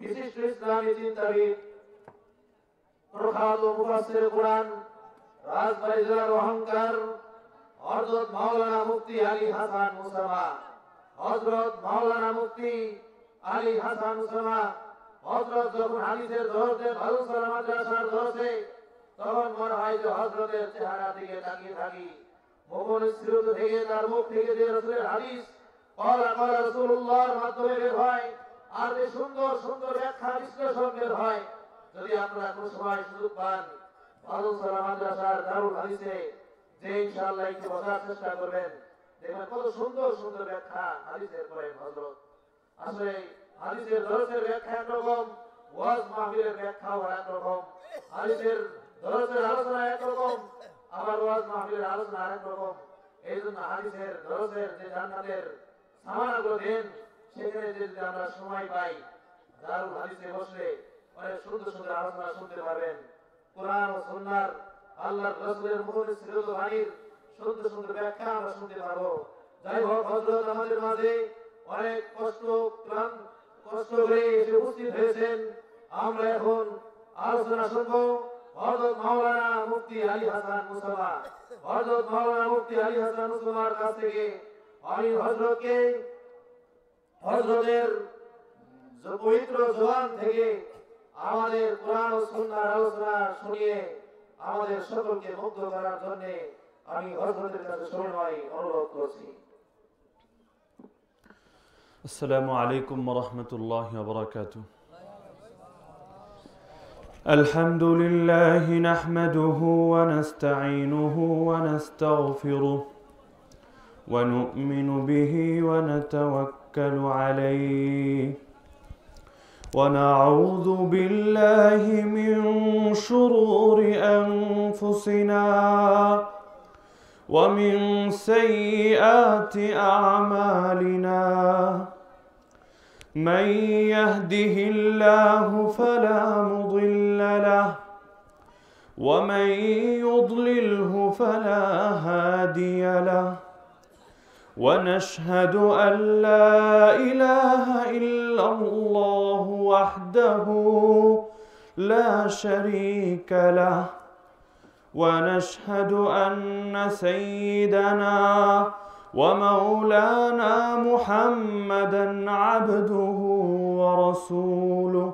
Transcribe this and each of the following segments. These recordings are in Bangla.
বিশিষ্ট ইসলামী চিন্তাবিদ, প্রখ্যাত মুফাসসির কুরআন, রাজবাড়ী জেলার অহংকার হযরত মাওলানা মুফতি আলী হাসান মুসামা, হযরত মাওলানা মুফতি আলী হাসান মুসামা হযরত যখন হাদিসের দরজে ভালুসরা মাদ্রাসার দরজে, তখন মনে হয় যে হযরতের চেহারা দিকে তাকিয়ে থাকি। মোহন স্মৃত থেকে তার মুখ থেকে যে রাসূলের হাদিস ক্বালা ক্বালা রাসূলুল্লাহর মাধ্যমে বের হয়, আর যে সুন্দর সুন্দর ব্যাখ্যা বিশ্লেষণ বের হয়, যদি আপনারা কোনো সময় সুযোগ পান ভালুসরা মাদ্রাসার দারুল হাদিসে যে ইনশাআল্লাহ একটু বোঝার চেষ্টা করবেন, দেখবেন কত সুন্দর সুন্দর ব্যাখ্যা হাদিসের করেন হযরত। আসলে হাদিসের দরজের ব্যাখ্যা একরকম, ওয়াজ মাহফিলের ব্যাখ্যাও একরকম। হাদিসের দরজের আলোচনা একরকম, আবার ওয়াজ মাহফিলের আলোচনা আরেক রকম। এই জন্য হাদিসের দরজের যে জান্নাতের সামানাগুলো দেন, সেখানে যদি আমরা সময় পাই দারুল হাদিসে বসলে অনেক সুন্দর সুন্দর আলোচনা শুনতে পারবেন। কোরআন ও সুন্নাহর আল্লাহর রাসূলের মুখে সিরাত বাণীর সুন্দর সুন্দর ব্যাখ্যা আমরা শুনতে পারবো। যাই হোক, হযরত আমাদের মাঝে অনেক কষ্ট করে এসে উপস্থিত হয়েছেন। আমরা এখন আলোচনা শুনবো হযরত মাওলানা মুফতি আলী হাসান মুসামা। হযরত মাওলানা মুফতি আলী হাসান মুসামার কাছ থেকে আমি হযরতকে হযরতের পবিত্র জবান থেকে আমাদের কোরআন ও সুন্নাহর আলোচনা শুনিয়ে আমাদের সকলকে মুগ্ধ করার জন্য আমি হযরতের কাছে সবিনয় অনুরোধ করছি। আসসালামু আলাইকুম ওয়া রাহমাতুল্লাহি ওয়া বারাকাতুহু। আলহামদুলিল্লাহি নাহমাদুহু ওয়া নাস্তাঈনুহু ওয়া নাস্তাগফিরুহু ওয়া নু'মিনু বিহি ওয়া নাতাওয়াক্কালু আলাইহি ওয়া না'উযু বিল্লাহি মিন শুরুরি আনফুসিনা ومن سيئات أعمالنا من يهده الله فلا مضل له ومن يضلله فلا هادي له ونشهد أن لا إله إلا الله وحده لا شريك له ونشهد أن سيدنا ومولانا محمدًا عبده ورسوله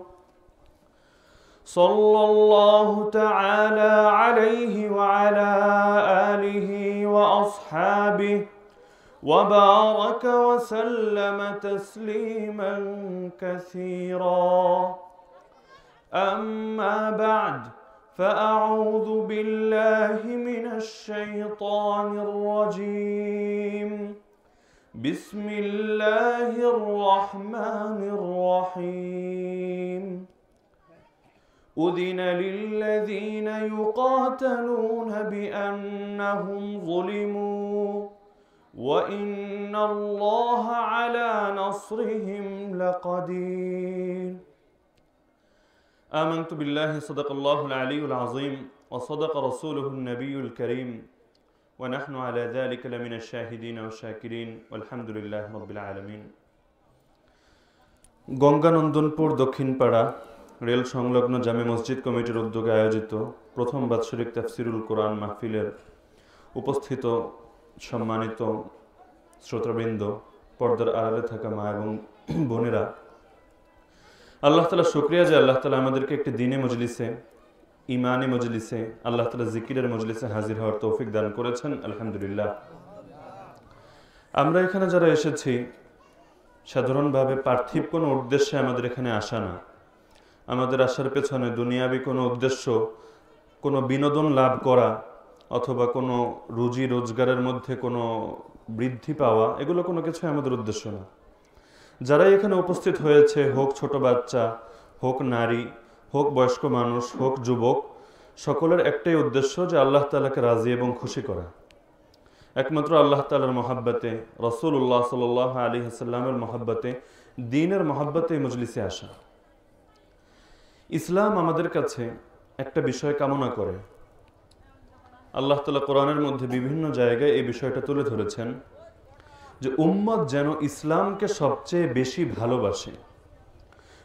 صلى الله تعالى عليه وعلى آله وأصحابه وبارك وسلم تسليمًا كثيرًا أما بعد فأعوذ بالله من الشيطان الرجيم بسم الله الرحمن الرحيم أذن للذين يقاتلون بأنهم ظلموا وإن الله على نصرهم لقدير آمنت بالله صدق الله العلي العظيم وصدق رسوله النبي الكريم ونحن على ذلك لمن الشاهدين والشاكرين والحمد لله رب العالمين। গঙ্গানন্দনপুর দক্ষিণপাড়া রেল সংলগ্ন জামে মসজিদ কমিটির উদ্যোগে আয়োজিত প্রথম বাৎসরিক তাফসিরুল কোরআন মাহফিলের উপস্থিত সম্মানিত শ্রোতাবৃন্দ, পর্দার আড়ালে থাকা মা এবং বোনেরা, আল্লাহ তাআলা শুকরিয়া যে আল্লাহ তাআলা আমাদেরকে একটি দ্বীনি মজলিসে, ইমানি মজলিসে, আল্লাহ তাআলা জিকিরের মজলিসে হাজির হওয়ার তৌফিক দান করেছেন। আলহামদুলিল্লাহ। আমরা এখানে যারা এসেছি সাধারণভাবে পার্থিব কোনো উদ্দেশ্যে আমাদের এখানে আসা না। আমাদের আসার পেছনে দুনিয়াবি কোনো উদ্দেশ্য, কোনো বিনোদন লাভ করা অথবা কোনো রুজি রোজগারের মধ্যে কোনো বৃদ্ধি পাওয়া, এগুলো কোনো কিছু আমাদের উদ্দেশ্য না। যারাই এখানে উপস্থিত হয়েছে, হোক ছোট বাচ্চা, হোক নারী, হোক বয়স্ক মানুষ, হোক যুবক, সকলের একটাই উদ্দেশ্য যে আল্লাহ তাআলাকে রাজি এবং খুশি করা। একমাত্র আল্লাহ তাআলার মহাব্বতে, রাসূলুল্লাহ সাল্লাল্লাহু আলাইহি ওয়াসাল্লামের মহাব্বতে, দ্বীনের মহাব্বতে মজলিসে আসা। ইসলাম আমাদের কাছে একটা বিষয় কামনা করে। আল্লাহ তাআলা কোরআনের মধ্যে বিভিন্ন জায়গায় এই বিষয়টা তুলে ধরেছেন যে উম্মত যেন ইসলামকে সবচেয়ে বেশি ভালোবাসে।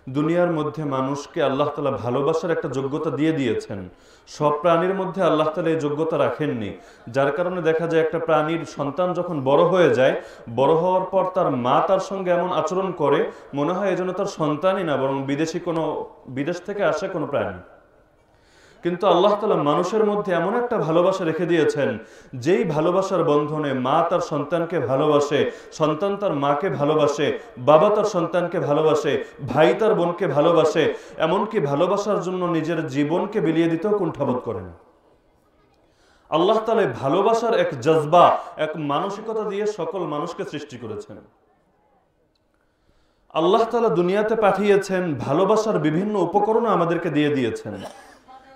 দুনিয়ার মধ্যে মানুষকে আল্লাহ তাআলা ভালোবাসার একটা যোগ্যতা দিয়ে দিয়েছেন। সব প্রাণীর মধ্যে আল্লাহ তাআলা এই যোগ্যতা রাখেননি, যার কারণে দেখা যায় একটা প্রাণীর সন্তান যখন বড় হয়ে যায়, বড় হওয়ার পর তার মা তার সঙ্গে এমন আচরণ করে মনে হয় এজন্য তার সন্তানই না, বরং বিদেশ থেকে আসে কোনো প্রাণী। কিন্তু আল্লাহ তাআলা মানুষের মধ্যে এমন একটা ভালোবাসা রেখে দিয়েছেন, যেই ভালোবাসার বন্ধনে মা তার সন্তানকে ভালোবাসে, সন্তান তার মাকে ভালোবাসে, বাবা তার সন্তানকে ভালোবাসে, ভাই তার বোনকে ভালোবাসে, এমনকি ভালোবাসার জন্য নিজের জীবনকে বিলিয়ে দিতেও কুণ্ঠাবোধ করে না। আল্লাহ তাআলা ভালোবাসার এক জজবা, এক মানসিকতা দিয়ে সকল মানুষকে সৃষ্টি করেছেন। আল্লাহ তাআলা দুনিয়াতে পাঠিয়েছেন, ভালোবাসার বিভিন্ন উপকরণ আমাদেরকে দিয়ে দিয়েছেন।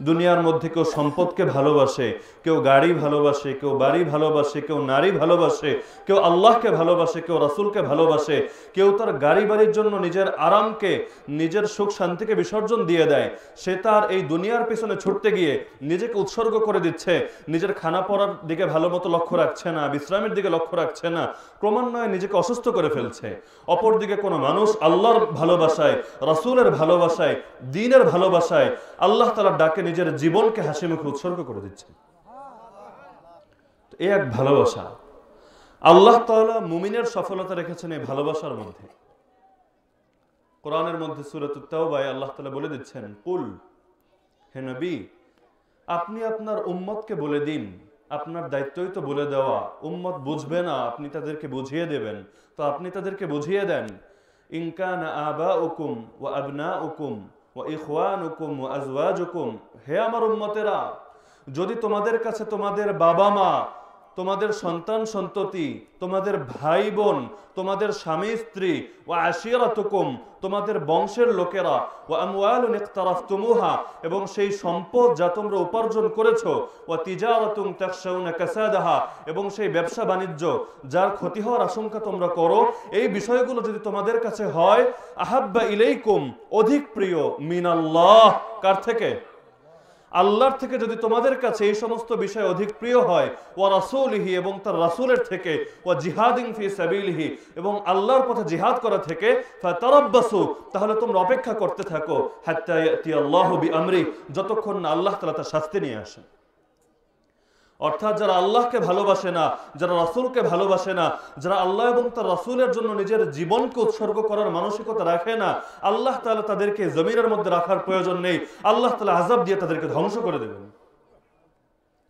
দুনিয়ার মধ্যে কেউ সম্পদকে ভালোবাসে, কেউ গাড়ি ভালোবাসে, কেউ বাড়ি ভালোবাসে, কেউ নারী ভালোবাসে, কেউ আল্লাহকে ভালোবাসে, কেউ রাসূলকে ভালোবাসে, কেউ তার গাড়ি বাড়ির জন্য নিজের আরামকে, নিজের সুখ শান্তিকে বিসর্জন দিয়ে দেয়। সে তার এই দুনিয়ার পেছনে ছুটতে গিয়ে নিজেকে উৎসর্গ করে দিচ্ছে, নিজের খানা পড়ার দিকে ভালো মতো লক্ষ্য রাখছে না, বিশ্রামের দিকে লক্ষ্য রাখছে না, ক্রমান্বয়ে নিজেকে অসুস্থ করে ফেলছে। অপরদিকে কোনো মানুষ আল্লাহর ভালোবাসায়, রাসূলের ভালোবাসায়, দ্বীনের ভালোবাসায় আল্লাহ তাআলার ডাকে নিজের জীবনকে হাসি মুখে উৎসর্গ করে দিচ্ছে। এই এক ভালোবাসা। আল্লাহ তাআলা মুমিনের সফলতা রেখেছেন এই ভালোবাসার মধ্যে। কোরআনের মধ্যে সূরাতুত তাওবায় আল্লাহ তাআলা বলে দিচ্ছেন, কুল, হে নবী, আপনি আপনার উম্মতকে বলে দিন, আপনার দায়িত্বই তো বলে দেওয়া। উম্মত বুঝবে না, আপনি তাদেরকে বুঝিয়ে দেবেন, তো আপনি তাদেরকে বুঝিয়ে দেন। ইন কানা আবাউকুম ওয়া আবনাউকুম ওয়া ইখওয়ানুকুম ওয়া আজওয়াজুকুম, হে আমার উম্মতেরা, যদি তোমাদের কাছে তোমাদের বাবা মা, তোমাদের সন্তান সন্ততি, তোমাদের ভাই বোন, তোমাদের স্বামী স্ত্রী, ওয়া আশিরাতুকুম, তোমাদের বংশের লোকেরা, ওয়া আমওয়ালুন ইকতারাফতুমুহা, এবং সেই সম্পদ যা তোমরা উপার্জন করেছো, ওয়া তিজারাতুন তাখশাউনা কাসাদাহা, এবং সেই ব্যবসা বাণিজ্য যার ক্ষতি হওয়ার আশঙ্কা তোমরা করো, এই বিষয়গুলো যদি তোমাদের কাছে হয়, আহাব্বা ইলাইকুম, অধিক প্রিয়, মিনাল্লাহ, কার থেকে? আল্লাহর থেকে যদি তোমাদের কাছে এই সমস্ত বিষয় অধিক প্রিয় হয়, ওয়া রাসূলিহি, এবং তার রাসূলের থেকে, ওয়া জিহাদিন ফি সাবিলিহি, এবং আল্লাহর পথে জিহাদ করা থেকে, ফাতারাব্বাসু, তাহলে তোমরা অপেক্ষা করতে থাকো, হাত্তা ইয়াতি আল্লাহু বিআমরি, যতক্ষণ না আল্লাহ তাআলা তার শাস্তি নিয়ে আসেন। অর্থাৎ যারা আল্লাহকে ভালোবাসে না, যারা রাসূলকে ভালোবাসে না, যারা আল্লাহ এবং তার রাসূলের জন্য নিজের জীবনকে উৎসর্গ করার মানসিকতা রাখে না, আল্লাহ তাআলা তাদেরকে জমিনের মধ্যে রাখার প্রয়োজন নেই, আল্লাহ তাআলা আযাব দিয়ে তাদেরকে ধ্বংস করে দেবেন।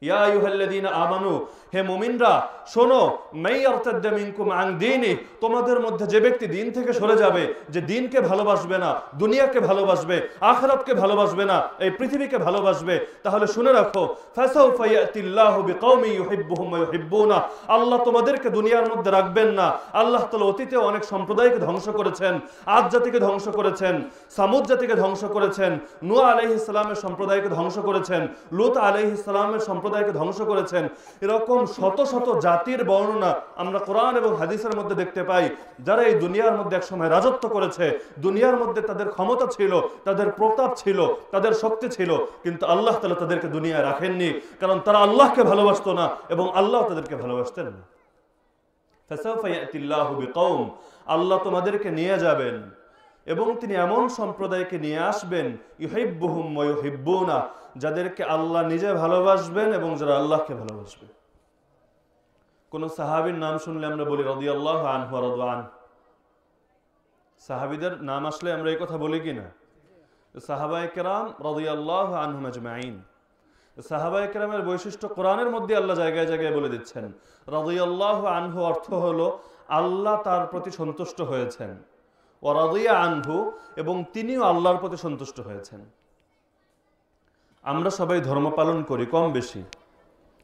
ইয়া আইয়ুহাল্লাযীনা আমানু, হে মুমিনরা শোনো, মাইয়ারতাদ্দা মিনকুম আন দীনি, তোমাদের মধ্যে যে ব্যক্তি দ্বীন থেকে সরে যাবে, যে দ্বীনকে ভালোবাসবে না, দুনিয়াকে ভালোবাসবে, আখিরাতকে ভালোবাসবে না, এই পৃথিবীকে ভালোবাসবে, তাহলে শুনে রাখো, ফাসাউফা ইয়াতিল্লাহু বিকওমি ইউহিব্বুহুম ওয়া ইউহিব্বুনা, আল্লাহ তোমাদেরকে দুনিয়ার মধ্যে রাখবেন না। আল্লাহ তাআলা অতীতে অনেক সম্প্রদায়কে ধ্বংস করেছেন, আদ জাতিকে ধ্বংস করেছেন, সামুদ জাতিকে ধ্বংস করেছেন, নূহ আলাইহিস সালামের সম্প্রদায়কে ধ্বংস করেছেন, লূত আলাইহিস সালামের সম্প্রদায়কে ধ্বংস করেছেন। এরকম শত শত জাতির বর্ণনা আমরা কোরআন এবং হাদিসের মধ্যে দেখতে পাই, যারা এই দুনিয়ার মধ্যে একসময় রাজত্ব করেছে, দুনিয়ার মধ্যে তাদের ক্ষমতা ছিল, তাদের প্রতাপ ছিল, তাদের শক্তি ছিল, কিন্তু আল্লাহ তাআলা তাদেরকে দুনিয়ায় রাখেননি, কারণ তারা আল্লাহকে ভালোবাসতো না এবং আল্লাহ তাদেরকে ভালোবাসতেন না। ফাসাউফা ইয়াতিল্লাহু বিকওম, আল্লাহ তোমাদেরকে নিয়ে যাবেন এবং তিনি এমন সম্প্রদায়কে নিয়ে আসবেন, ইউহিব্বুহুম ওয়া ইউহিব্বুনা, যাদেরকে আল্লাহ নিজে ভালোবাসবেন এবং যারা আল্লাহকে ভালোবাসবে। কোন সাহাবীর নাম শুনলে আমরা বলি রাদিয়াল্লাহু আনহু ওয়া রাদু আন। সাহাবীদের নাম আসলে আমরা এই কথা বলি কিনা? সাহাবায়ে কেরাম রাদিয়াল্লাহু আনহুম আজমাইন। সাহাবায়ে কেরামের বৈশিষ্ট্য কোরআনের মধ্যে আল্লাহ জায়গায় জায়গায় বলে দিচ্ছেন। রাদিয়াল্লাহু আনহু অর্থ হলো আল্লাহ তার প্রতি সন্তুষ্ট হয়েছেন, ওয়া রাদিয়া আনহু, এবং তিনিও আল্লাহর প্রতি সন্তুষ্ট হয়েছেন। আমরা সবাই ধর্ম পালন করি কম বেশি,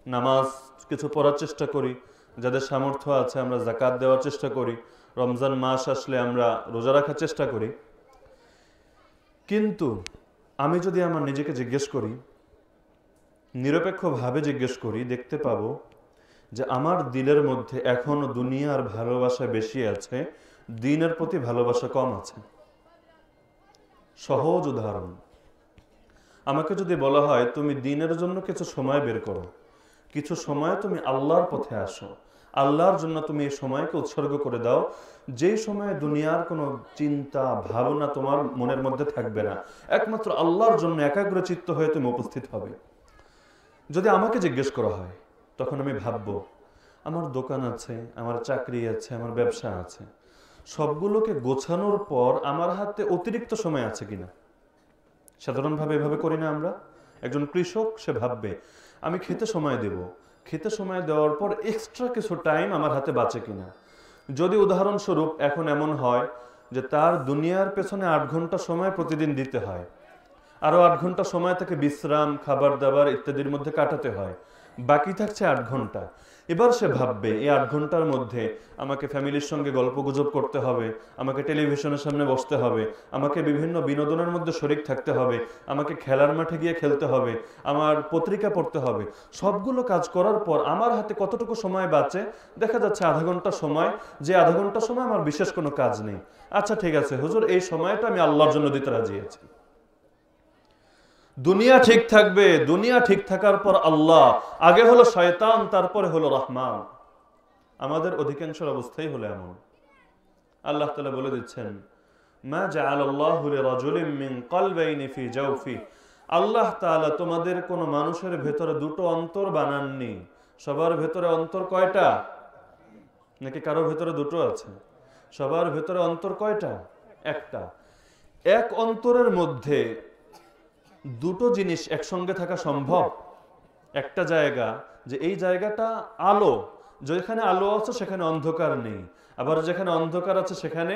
নামাজ কিছু পড়ার চেষ্টা করি, যাদের সামর্থ্য আছে আমরা যাকাত দেওয়ার চেষ্টা করি, রমজান মাস আসলে আমরা রোজা রাখার চেষ্টা করি। কিন্তু আমি যদি আমার নিজেকে জিজ্ঞেস করি, নিরপেক্ষভাবে জিজ্ঞেস করি, দেখতে পাবো যে আমার দিলের মধ্যে এখনো দুনিয়ার ভালোবাসা বেশি আছে, দ্বীনের প্রতি ভালোবাসা কম আছে। সহজ উদাহরণ, আমাকে যদি বলা হয় তুমি দ্বীনের জন্য কিছু সময় বের করো, কিছু সময় তুমি আল্লাহর পথে আসো, আল্লাহর জন্য তুমি এই সময়কে উৎসর্গ করে দাও, যেই সময়ে দুনিয়ার কোনো চিন্তা ভাবনা তোমার মনের মধ্যে থাকবে না, একমাত্র আল্লাহর জন্য একাগ্র চিত্ত হয়ে তুমি উপস্থিত হবে। যদি আমাকে জিজ্ঞেস করা হয়, তখন আমি ভাববো আমার দোকান আছে, আমার চাকরি আছে, আমার ব্যবসা আছে, সবগুলোকে গোছানোর পর আমার হাতে অতিরিক্ত সময় আছে কিনা। সাধারণভাবে এভাবে করি না আমরা? একজন কৃষক সে ভাববে আমি খেতে সময় দেব, খেতে সময় দেওয়ার পর এক্সট্রা কিছু টাইম আমার হাতে বাঁচে কিনা। যদি উদাহরণস্বরূপ এখন এমন হয় যে তার দুনিয়ার পেছনে 8 ঘন্টা সময় প্রতিদিন দিতে হয়, আরো 8 ঘন্টা সময় তাকে বিশ্রাম, খাবার দাবার ইত্যাদির মধ্যে কাটাতে হয়, বাকি থাকছে 8 ঘন্টা। এবার সে ভাববে এই 8 ঘন্টার মধ্যে আমাকে ফ্যামিলির সঙ্গে গল্পগুজব করতে হবে, আমাকে টেলিভিশনের সামনে বসতে হবে, আমাকে বিভিন্ন বিনোদনের মধ্যে শরিক থাকতে হবে, আমাকে খেলার মাঠে গিয়ে খেলতে হবে, আমার পত্রিকা পড়তে হবে। সবগুলো কাজ করার পর আমার হাতে কতটুকু সময় বাঁচে? দেখা যাচ্ছে আধা ঘন্টা সময়, যে আধা ঘন্টা সময় আমার বিশেষ কোনো কাজ নেই। আচ্ছা ঠিক আছে হুজুর, এই সময়টা আমি আল্লাহর জন্য দিতে রাজি আছি। দুনিয়া ঠিক থাকবে, দুনিয়া ঠিক থাকার পর আল্লাহ, আগে হলো শয়তান, তারপরে হলো রহমান। আমাদের অধিকাংশের অবস্থাই হলো এমন। আল্লাহ তাআলা বলে দিচ্ছেন, মা জাআলাল্লাহু লিরাজুলিন মিন কলবাইনি ফি জাওফি, আল্লাহ তাআলা তোমাদের কোন মানুষের ভেতরে দুটো অন্তর বানাননি। সবার ভেতরে অন্তর কয়টা? নাকি কারো ভেতরে দুটো আছে? সবার ভেতরে অন্তর কয়টা? একটা। এক অন্তরের মধ্যে দুটো জিনিস একসঙ্গে থাকা সম্ভব? একটা জায়গা, যে এই জায়গাটা আলো, যেখানে আলো আছে সেখানে অন্ধকার নেই, আবার যেখানে অন্ধকার আছে সেখানে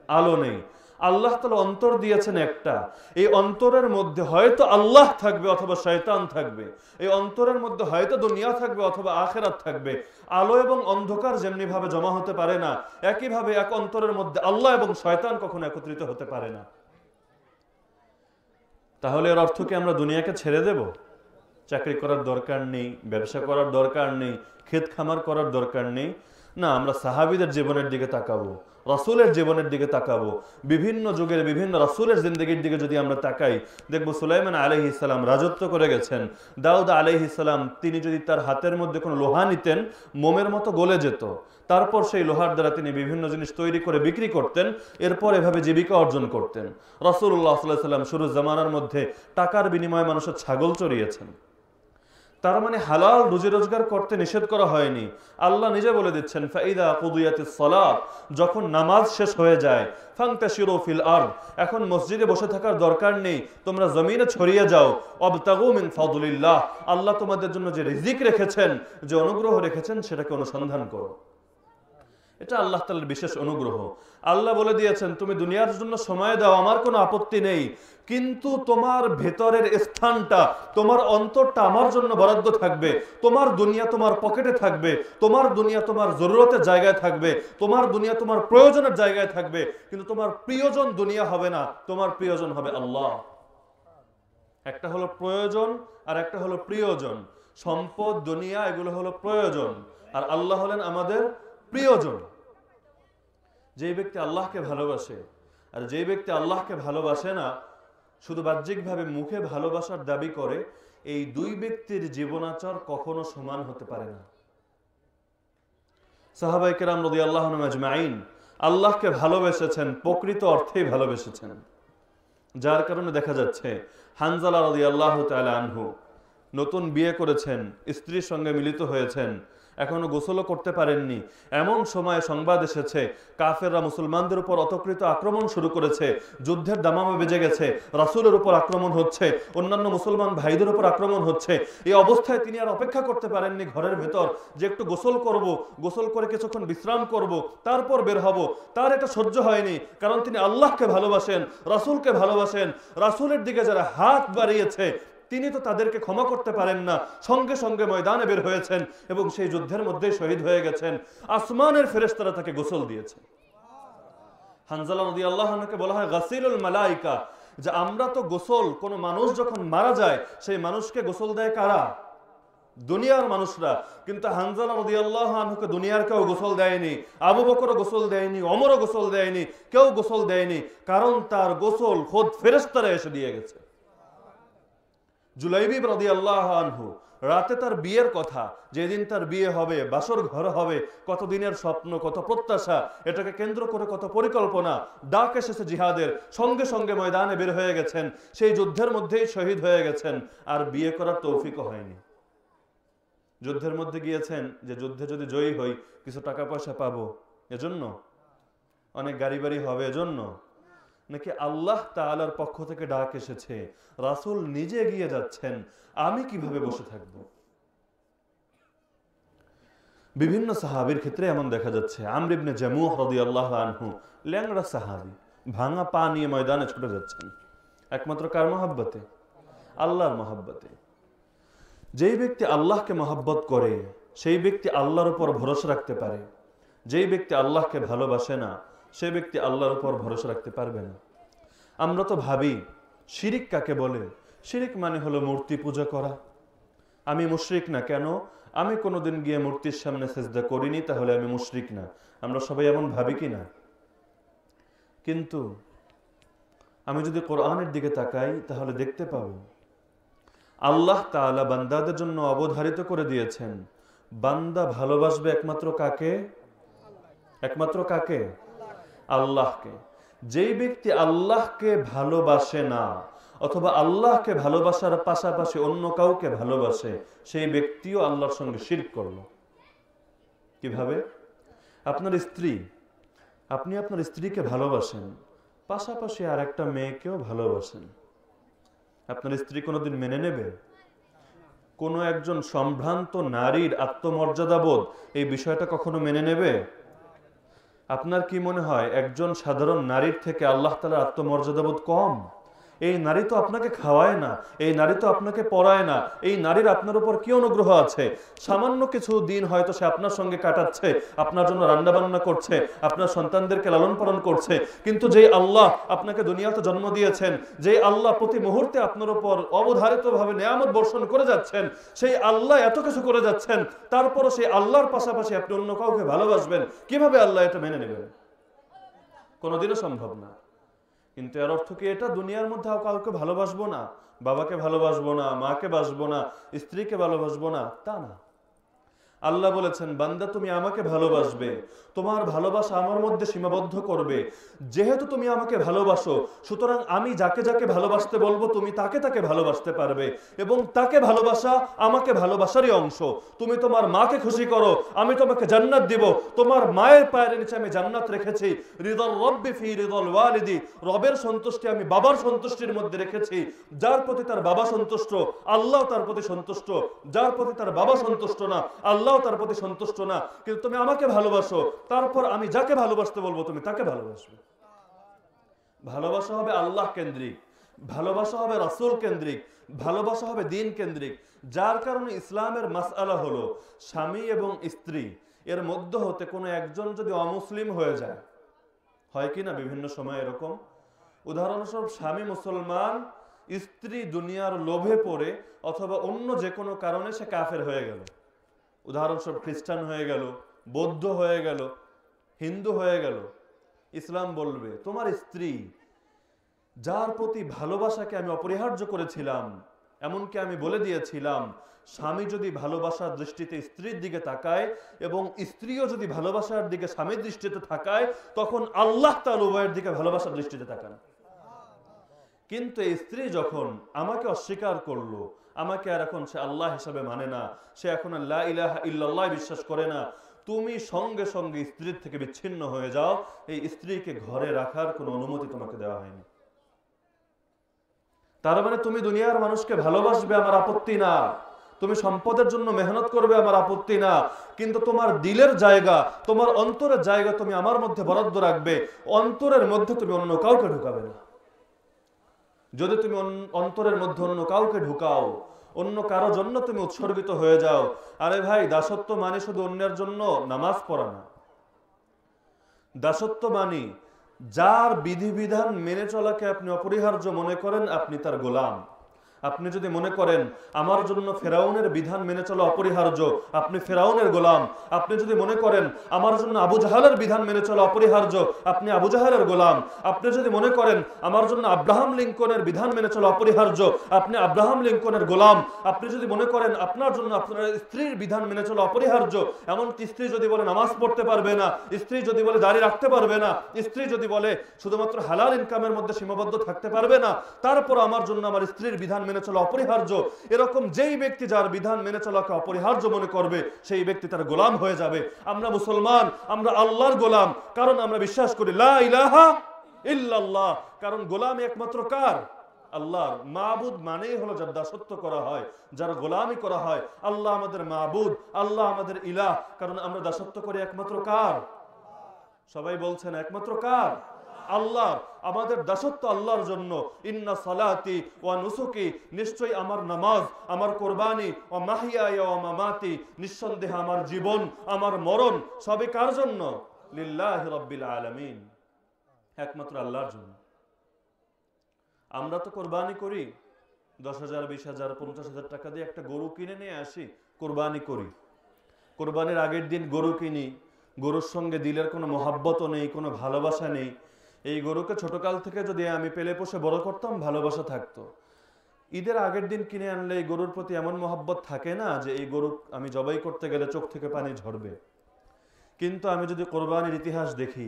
আলো নেই। আল্লাহ তাআলা অন্তর দিয়েছেন একটা, এই অন্তরের মধ্যে হয়তো আল্লাহ থাকবে অথবা শয়তান থাকবে, এই অন্তরের মধ্যে হয়তো দুনিয়া থাকবে অথবা আখিরাত থাকবে। আলো এবং অন্ধকার যেমনি ভাবে জমা হতে পারে না, একইভাবে এক অন্তরের মধ্যে আল্লাহ এবং শয়তান কখনো একত্রিত হতে পারে না। তাহলে এর অর্থ কি আমরা দুনিয়াকে ছেড়ে দেব? চাকরি করার দরকার নেই, ব্যবসা করার দরকার নেই, ক্ষেত খামার করার দরকার নেই? না, আমরা সাহাবীদের জীবনের দিকে তাকাবো, রাসূলের জীবনের দিকে তাকাবো, বিভিন্ন যুগের বিভিন্ন রাসূলের জিন্দেগির দিকে যদি আমরা তাকাই, দেখবো সুলাইমান আলাইহিস সালাম রাজত্ব করে গেছেন। দাউদ আলাইহিস সালাম তিনি যদি তার হাতের মধ্যে কোনো লোহা নিতেন, মোমের মতো গলে যেত। তারপর সেই লোহার দ্বারা তিনি বিভিন্ন জিনিস তৈরি করে বিক্রি করতেন, এরপর এভাবে জীবিকা অর্জন করতেন। রাসূলুল্লাহ সাল্লাল্লাহু আলাইহি ওয়াসাল্লাম শুরু জামানার মধ্যে টাকার বিনিময়ে মানুষের ছাগল চড়িয়েছেন। তার মানে হালাল রুজি রোজগার করতে নিষেধ করা হয়নি। আল্লাহ নিজে বলে দিচ্ছেন, ফাইদা কুদিয়াতিস সালাত, যখন নামাজ শেষ হয়ে যায়, ফান্তাশিরু ফিল আরদ, এখন মসজিদে বসে থাকার দরকার নেই, তোমরা জমিনে ছড়িয়ে যাও। ওয়াবতাগু মিন ফাদলিল্লাহ, আল্লাহ তোমাদের জন্য যে রিজিক রেখেছেন, যে অনুগ্রহ রেখেছেন, সেটাকে অনুসন্ধান করো। এটা আল্লাহ তাআলার বিশেষ অনুগ্রহ। আল্লাহ বলে দিয়েছেন, তুমি দুনিয়ার জন্য সময় দাও, আমার কোনো আপত্তি নেই, কিন্তু তোমার ভেতরের স্থানটা, তোমার অন্তরটা আমার জন্য বরাদ্দ থাকবে। তোমার দুনিয়া তোমার পকেটে থাকবে, তোমার দুনিয়া তোমার জরুরতের জায়গায় থাকবে, তোমার দুনিয়া তোমার প্রয়োজনের জায়গায় থাকবে, কিন্তু তোমার প্রিয়জন দুনিয়া হবে না, তোমার প্রিয়জন হবে আল্লাহ। একটা হলো প্রয়োজন আর একটা হলো প্রিয়জন। সম্পদ, দুনিয়া, এগুলো হলো প্রয়োজন, আর আল্লাহ হলেন আমাদের প্রিয়জন। যে ব্যক্তি আল্লাহকে ভালোবাসে আর যে ব্যক্তি আল্লাহকে ভালোবাসে না, শুধু বাহ্যিকভাবে মুখে ভালোবাসার দাবি করে, এই দুই ব্যক্তির জীবনাচর কখনো সমান হতে পারে না। সাহাবায়ে কেরাম রাদিয়াল্লাহু আনহুম আজমাইন আল্লাহকে ভালোবেসেছেন, প্রকৃত অর্থেই ভালোবেসেছেন। যার কারণে দেখা যাচ্ছে হানজালা রাদিয়াল্লাহু তাআলা আনহু নতুন বিয়ে করেছেন, স্ত্রীর সঙ্গে মিলিত হয়েছেন, এখনো গোসলও করতে পারেননি। এমন সময় সংবাদ এসেছে কাফেররা মুসলমানদের উপর অতর্কিত আক্রমণ শুরু করেছে, যুদ্ধের দামামা বেজে গেছে, রাসূলের উপর আক্রমণ হচ্ছে, অন্যান্য মুসলমান ভাইদের উপর আক্রমণ হচ্ছে। এই অবস্থায় তিনি আর অপেক্ষা করতে পারেননি ঘরের ভেতর যে একটু গোসল করব, গোসল করে কিছুক্ষণ বিশ্রাম করব, তারপর বের হব। তার এটা সহ্য হয়নি, কারণ তিনি আল্লাহকে ভালোবাসেন, রাসূলকে ভালোবাসেন। রাসূলের দিকে যারা হাত বাড়িয়েছে তিনি তো তাদেরকে ক্ষমা করতে পারেন না, সঙ্গে সঙ্গে ময়দানে বের হয়েছেন এবং সেই যুদ্ধের মধ্যেই শহীদ হয়ে গেছেন। আসমানের ফেরেশতারা তাকে গোসল দিয়েছে। হানজালা রাদিয়াল্লাহু আনহুকে বলা হয় গাসিলুল মালাইকা, যে আমরা তো গোসল, কোন মানুষ যখন মারা যায় সেই মানুষকে গোসল দেয় কারা? দুনিয়ার মানুষরা। কিন্তু হানজালা রাদিয়াল্লাহু আনহুকে দুনিয়ার কেউ গোসল দেয়নি, আবু বকরও গোসল দেয়নি, ওমরও গোসল দেয়নি, কেউ গোসল দেয়নি, কারণ তার গোসল খোদ ফেরেশতারা এসে দিয়ে গেছে। জুলাইবিব রাদিয়াল্লাহু আনহু রাতে তার বিয়ের কথা, যেদিন তার বিয়ে হবে, বাসর ঘর হবে, কত দিনের স্বপ্ন, কত প্রত্যাশা, এটাকে কেন্দ্র করে কত পরিকল্পনা। ডাক এসেছে জিহাদের, সঙ্গে সঙ্গে ময়দানে বের হয়ে গেছেন, সেই যুদ্ধের মধ্যেই শহীদ হয়ে গেছেন, আর বিয়ে করার তৌফিকও হয়নি। যুদ্ধের মধ্যে গিয়েছেন যে যুদ্ধে যদি জয়ী হই কিছু টাকা পয়সা পাবো এজন্য, অনেক গাড়ি বাড়ি হবে এজন্য, নাকি আল্লাহ তাআলার পক্ষ থেকে ডাক এসেছে, রাসূল নিজে গিয়ে যাচ্ছেন, আমি কিভাবে বসে থাকব? বিভিন্ন সাহাবীর ক্ষেত্রে এমন দেখা যাচ্ছে। আমর ইবনে জামূহ রাদিয়াল্লাহু আনহু, ল্যাংড়া সাহাবী, ভাঙা পা নিয়ে ময়দানে ছুটে যাচ্ছেন, একমাত্র কার মহব্বতে? আল্লাহর মহব্বতে। যেই ব্যক্তি আল্লাহকে মহব্বত করে সেই ব্যক্তি আল্লাহর উপর ভরসা রাখতে পারে। যেই ব্যক্তি আল্লাহকে ভালোবাসে না সেই ব্যক্তি আল্লাহর উপর ভরসা রাখতে পারবে না। আমরা তো ভাবি শিরিক কাকে বলে? শিরিক মানে হলো মূর্তি পূজা করা। আমি মুশরিক না, কেন? আমি কোনোদিন গিয়ে মূর্তির সামনে সিজদা করিনি, তাহলে আমি মুশরিক না। আমরা সবাই এমন ভাবি কি না? কিন্তু আমি যদি কোরআনের দিকে তাকাই তাহলে দেখতে পাবো আল্লাহ তাআলা বান্দাদের জন্য অবধারিত করে দিয়েছেন, বান্দা ভালোবাসবে একমাত্র কাকে? একমাত্র কাকে? আল্লাহকে। যেই ব্যক্তি আল্লাহকে ভালোবাসে না অথবা আল্লাহকে ভালোবাসার পাশাপাশি অন্য কাউকে ভালোবাসে, সেই ব্যক্তিও আল্লাহর সঙ্গে শিরক করলো। কিভাবে? আপনার স্ত্রী, আপনি আপনার স্ত্রীকে ভালোবাসেন, পাশাপাশি আর একটা মেয়েকেও ভালোবাসেন, আপনার স্ত্রী কোনোদিন মেনে নেবে? কোনো একজন সম্ভ্রান্ত নারীর আত্মমর্যাদাবোধ এই বিষয়টা কখনো মেনে নেবে? আপনার কি মনে হয় একজন সাধারণ নারীর থেকে আল্লাহ তাআলার আত্মমর্যাদাবোধ কম? এই নারী তো আপনাকে খাওয়ায় না, এই নারী তো আপনাকে পড়ায় না, এই নারীর আপনার উপর কি অনুগ্রহ আছে? সামান্য কিছু দিন হয়তো সে আপনার সঙ্গে কাটাচ্ছে, আপনার জন্য রান্না বান্না করছে, আপনার সন্তানদেরকে লালন পালন করছে, কিন্তু যেই আল্লাহ আপনাকে দুনিয়াতে জন্ম দিয়েছেন, যেই আল্লাহ প্রতি মুহূর্তে আপনার উপর অবধারিতভাবে নেয়ামত বর্ষণ করে যাচ্ছেন, সেই আল্লাহ এত কিছু করে যাচ্ছেন, তারপরও সেই আল্লাহর পাশাপাশি আপনি অন্য কাউকে ভালোবাসবেন, কিভাবে আল্লাহ এটা মেনে নেবেন? কোনোদিনও সম্ভব না। কিন্তু এর অর্থ কি এটা দুনিয়ার মধ্যে কাউকে ভালোবাসবো না, বাবাকে ভালোবাসবো না, মাকে বাসবো না, স্ত্রীকে ভালোবাসবো না? তা না। আল্লাহ বলেছেন, বান্দা তুমি আমাকে ভালোবাসবে, তোমার ভালোবাসা আমার মধ্যে সীমাবদ্ধ করবে। যেহেতু তুমি আমাকে ভালোবাসো, সুতরাং আমি যাকে যাকে ভালোবাসতে বলবো তুমি তাকে তাকে ভালোবাসতে পারবে, এবং তাকে ভালোবাসা আমাকে ভালোবাসারই অংশ। তুমি তোমার মাকে খুশি করো, আমি তোমাকে জান্নাত দিব। তোমার মায়ের পায়ের নিচে আমি জান্নাত রেখেছি। রিদাল রব্বি ফি রিদাল ওয়ালিদি, রবের সন্তুষ্টি আমি বাবার সন্তুষ্টির মধ্যে রেখেছি। যার প্রতি তার বাবা সন্তুষ্ট, আল্লাহ তার প্রতি সন্তুষ্ট। যার প্রতি তার বাবা সন্তুষ্ট না, আল্লাহ তার প্রতি সন্তুষ্ট না। কিন্তু তুমি আমাকে ভালোবাসো, তারপর আমি যাকে ভালোবাসতে বলবো তুমি তাকে ভালোবাসবে। ভালোবাসা হবে আল্লাহ কেন্দ্রিক, ভালোবাসা হবে রাসূল কেন্দ্রিক, ভালোবাসা হবে দ্বীন কেন্দ্রিক। যার কারণে ইসলামের মাসআলা হলো স্বামী এবং স্ত্রী এর মধ্যে হতে কোনো একজন যদি অমুসলিম হয়ে যায়, হয় কি না বিভিন্ন সময় এরকম? উদাহরণস্বরূপ স্বামী মুসলমান, স্ত্রী দুনিয়ার লোভে পড়ে অথবা অন্য যে কোনো কারণে সে কাফের হয়ে গেল, উদাহরণস্বরূপ খ্রিস্টান হয়ে গেল, বৌদ্ধ হয়ে গেল, হিন্দু হয়ে গেল, ইসলাম বলবে তোমার স্ত্রী যার প্রতি ভালোবাসাকে আমি অপরিহার্য করেছিলাম, এমনকি আমি বলে দিয়েছিলাম স্বামী যদি ভালোবাসার দৃষ্টিতে স্ত্রীর দিকে তাকায় এবং স্ত্রীও যদি ভালোবাসার দিকে স্বামীর দৃষ্টিতে তাকায়, তখন আল্লাহ তাআলা উভয়ের দিকে ভালোবাসার দৃষ্টিতে তাকান। কিন্তু এই স্ত্রী যখন আমাকে অস্বীকার করলো, আমাকে আর এখন সে আল্লাহ হিসাবে মানে না, সে এখন লা ইলাহা ইল্লাল্লাহ বিশ্বাস করে না, তুমি সঙ্গে সঙ্গে স্ত্রীর থেকে বিচ্ছিন্ন হয়ে যাও। এই স্ত্রীকে ঘরে রাখার কোনো অনুমতি তোমাকে দেওয়া হয়নি। তার মানে তুমি দুনিয়ার মানুষকে ভালোবাসবে, আমার আপত্তি না, তুমি সম্পদের জন্য মেহনত করবে, আমার আপত্তি না, কিন্তু তোমার দিলের জায়গা, তোমার অন্তরের জায়গা তুমি আমার মধ্যে বরাদ্দ রাখবে। অন্তরের মধ্যে তুমি অন্য কাউকে ঢুকাবে না। যদি তুমি অন্তরের মধ্যে অন্য কাউকে ঢুকাও, অন্য কারো জন্য তুমি উৎসর্গিত হয়ে যাও, আরে ভাই দাসত্ব মানে শুধু অন্যের জন্য নামাজ পড়া না। দাসত্ব মানে যার বিধিবিধান মেনে চলাকে আপনি অপরিহার্য মনে করেন, আপনি তার গোলাম। আপনি যদি মনে করেন আমার জন্য ফেরাউনের বিধান মেনে চলা অপরিহার্য, আপনি ফেরাউনের গোলাম। আপনি যদি মনে করেন আমার জন্য আবু জাহালের বিধান মেনে চলা অপরিহার্য, আপনি আবু জাহালের গোলাম। আপনি যদি মনে করেন আমার জন্য আব্রাহাম লিঙ্কনের বিধান মেনে চলা অপরিহার্য, আপনি আব্রাহাম লিঙ্কনের গোলাম। আপনি যদি মনে করেন আপনার জন্য আপনার স্ত্রীর বিধান মেনে চলা অপরিহার্য, এমনকি স্ত্রী যদি বলে নামাজ পড়তে পারবে না, স্ত্রী যদি বলে দাড়ি রাখতে পারবে না, স্ত্রী যদি বলে শুধুমাত্র হালাল ইনকামের মধ্যে সীমাবদ্ধ থাকতে পারবে না, তারপর আমার জন্য আমার স্ত্রীর বিধান মেনে চলা অপরিহার্য, এরকম যেই ব্যক্তি যার বিধান মেনে চলাকে অপরিহার্য মনে করবে সেই ব্যক্তি তার গোলাম হয়ে যাবে। আমরা মুসলমান, আমরা আল্লাহর গোলাম, কারণ আমরা বিশ্বাস করি লা ইলাহা ইল্লাল্লাহ। কারণ গোলামি একমাত্র কার? আল্লাহর। মাবুদ মানেই হলো যার দাসত্ব করা হয়, যার গোলামি করা হয়। আল্লাহ আমাদের মাবুদ, আল্লাহ আমাদের ইলাহ। কারণ আমরা দাসত্ব করি একমাত্র কার? সবাই বলছেন একমাত্র কার? আল্লাহ। আমাদের দাসত্ব আল্লাহর জন্য। ইন্না সালাতি ওয়া নুসুকি, নিশ্চয়ই আমার নামাজ, আমার কুরবানি, ওয়া মাহইয়ায়া ওয়া মামাতি, নিঃসন্দেহে আমার জীবন, আমার মরণ সবই কার জন্য? লিল্লাহি রাব্বিল আলামিন, একমাত্র আল্লাহর জন্য। আমরা তো কোরবানি করি 10,000, 20,000, 50,000 টাকা দিয়ে একটা গরু কিনে নিয়ে আসি, কোরবানি করি। কোরবানির আগের দিন গরু কিনি, গরুর সঙ্গে দিলের কোনো মহাব্বতও নেই, কোনো ভালোবাসা নেই। এই গরুকে ছোটকাল থেকে যদি আমি পেলে পোষে বড় করতাম, ভালোবাসা থাকতো। ঈদের আগের দিন কিনে আনলে এই গরুর প্রতি এমন মহাব্বত থাকে না যে এই গরু আমি জবাই করতে গেলে চোখ থেকে পানি ঝরবে। কিন্তু আমি যদি কোরবানির ইতিহাস দেখি,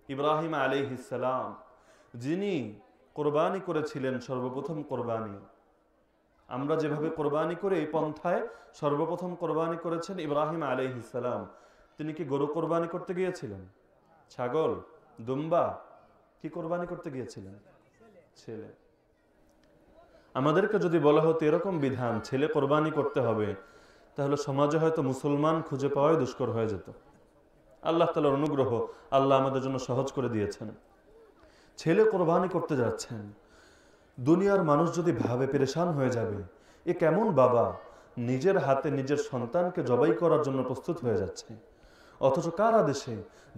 ইব্রাহিম আলাইহিস সালাম যিনি কোরবানি করেছিলেন, সর্বপ্রথম কোরবানি আমরা যেভাবে কোরবানি করে এই পন্থায় সর্বপ্রথম কোরবানি করেছেন ইব্রাহিম আলাইহিস সালাম। তিনি কি গরু কোরবানি করতে গিয়েছিলেন? ছাগল, দুম্বা, কি কোরবানি করতে গিয়েছিলেন? ছেলে। আমাদেরকে যদি বলা হতো এরকম বিধান, ছেলে কোরবানি করতে হবে, তাহলে সমাজে হয়তো মুসলমান খুঁজে পাওয়াই দুষ্কর হয়ে যেত। আল্লাহ তাআলার অনুগ্রহ, আল্লাহ আমাদের জন্য সহজ করে দিয়েছেন। ছেলে কোরবানি করতে যাচ্ছেন, দুনিয়ার মানুষ যদি ভাবে পেরেশান হয়ে যাবে, এ কেমন বাবা নিজের হাতে নিজের সন্তানকে জবাই করার জন্য প্রস্তুত হয়ে যাচ্ছে, অথচ কার আদেশে?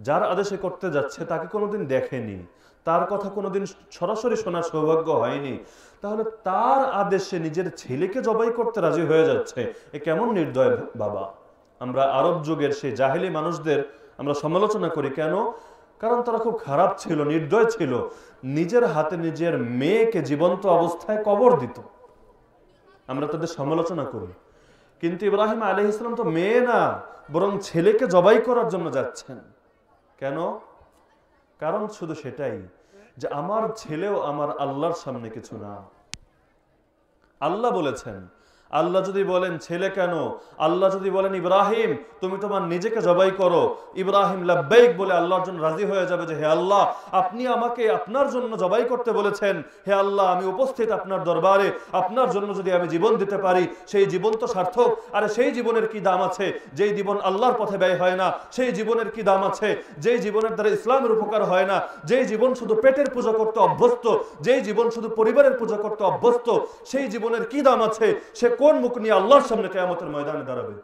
যার আদেশে করতে যাচ্ছে তাকে কোনোদিন দেখেনি, তার কথা কোনোদিন সরাসরি শোনার সৌভাগ্য হয়নি, তাহলে তার আদেশে নিজের ছেলেকে জবাই করতে রাজি হয়ে যাচ্ছে, এ কেমন নির্দয় বাবা। আমরা আরব যুগের সেই জাহেলি মানুষদের আমরা সমালোচনা করি কেন? কারণ তারা খুব খারাপ ছিল, নির্দয় ছিল, নিজের হাতে নিজের মেয়েকে জীবন্ত অবস্থায় কবর দিত। আমরা তাদের সমালোচনা করি। কিন্তু ইব্রাহিম আলাইহিস সালাম তো মেয়ে না, বরং ছেলেকে জবাই করার জন্য যাচ্ছেন। কেন? কারণ শুধু সেটাই যে আমার ছেলেও আমার আল্লাহর সামনে কিছু না। আল্লাহ বলেছেন, আল্লাহ যদি বলেন ছেলে কেন, আল্লাহ যদি বলেন ইব্রাহিম তুমি তোমার নিজেকে জবাই করো, ইব্রাহিম লাব্বাইক বলে আল্লাহর জন্য রাজি হয়ে যাবে যে হে আল্লাহ আপনি আমাকে আপনার জন্য জবাই করতে বলেছেন, হে আল্লাহ আমি উপস্থিত আপনার দরবারে, আপনার জন্য যদি আমি জীবন দিতে পারি সেই জীবন তো সার্থক। আরে সেই জীবনের কি দাম আছে যেই জীবন আল্লাহর পথে ব্যয় হয় না? সেই জীবনের কি দাম আছে যেই জীবনের দ্বারা ইসলামের উপকার হয় না? যেই জীবন শুধু পেটের পূজা করতে অভ্যস্ত, যেই জীবন শুধু পরিবারের পূজা করতে অভ্যস্ত, সেই জীবনের কি দাম আছে? সে কোন মুখ নিয়ে আল্লাহর সামনে কিয়ামতের ময়দানে দাঁড়াবে?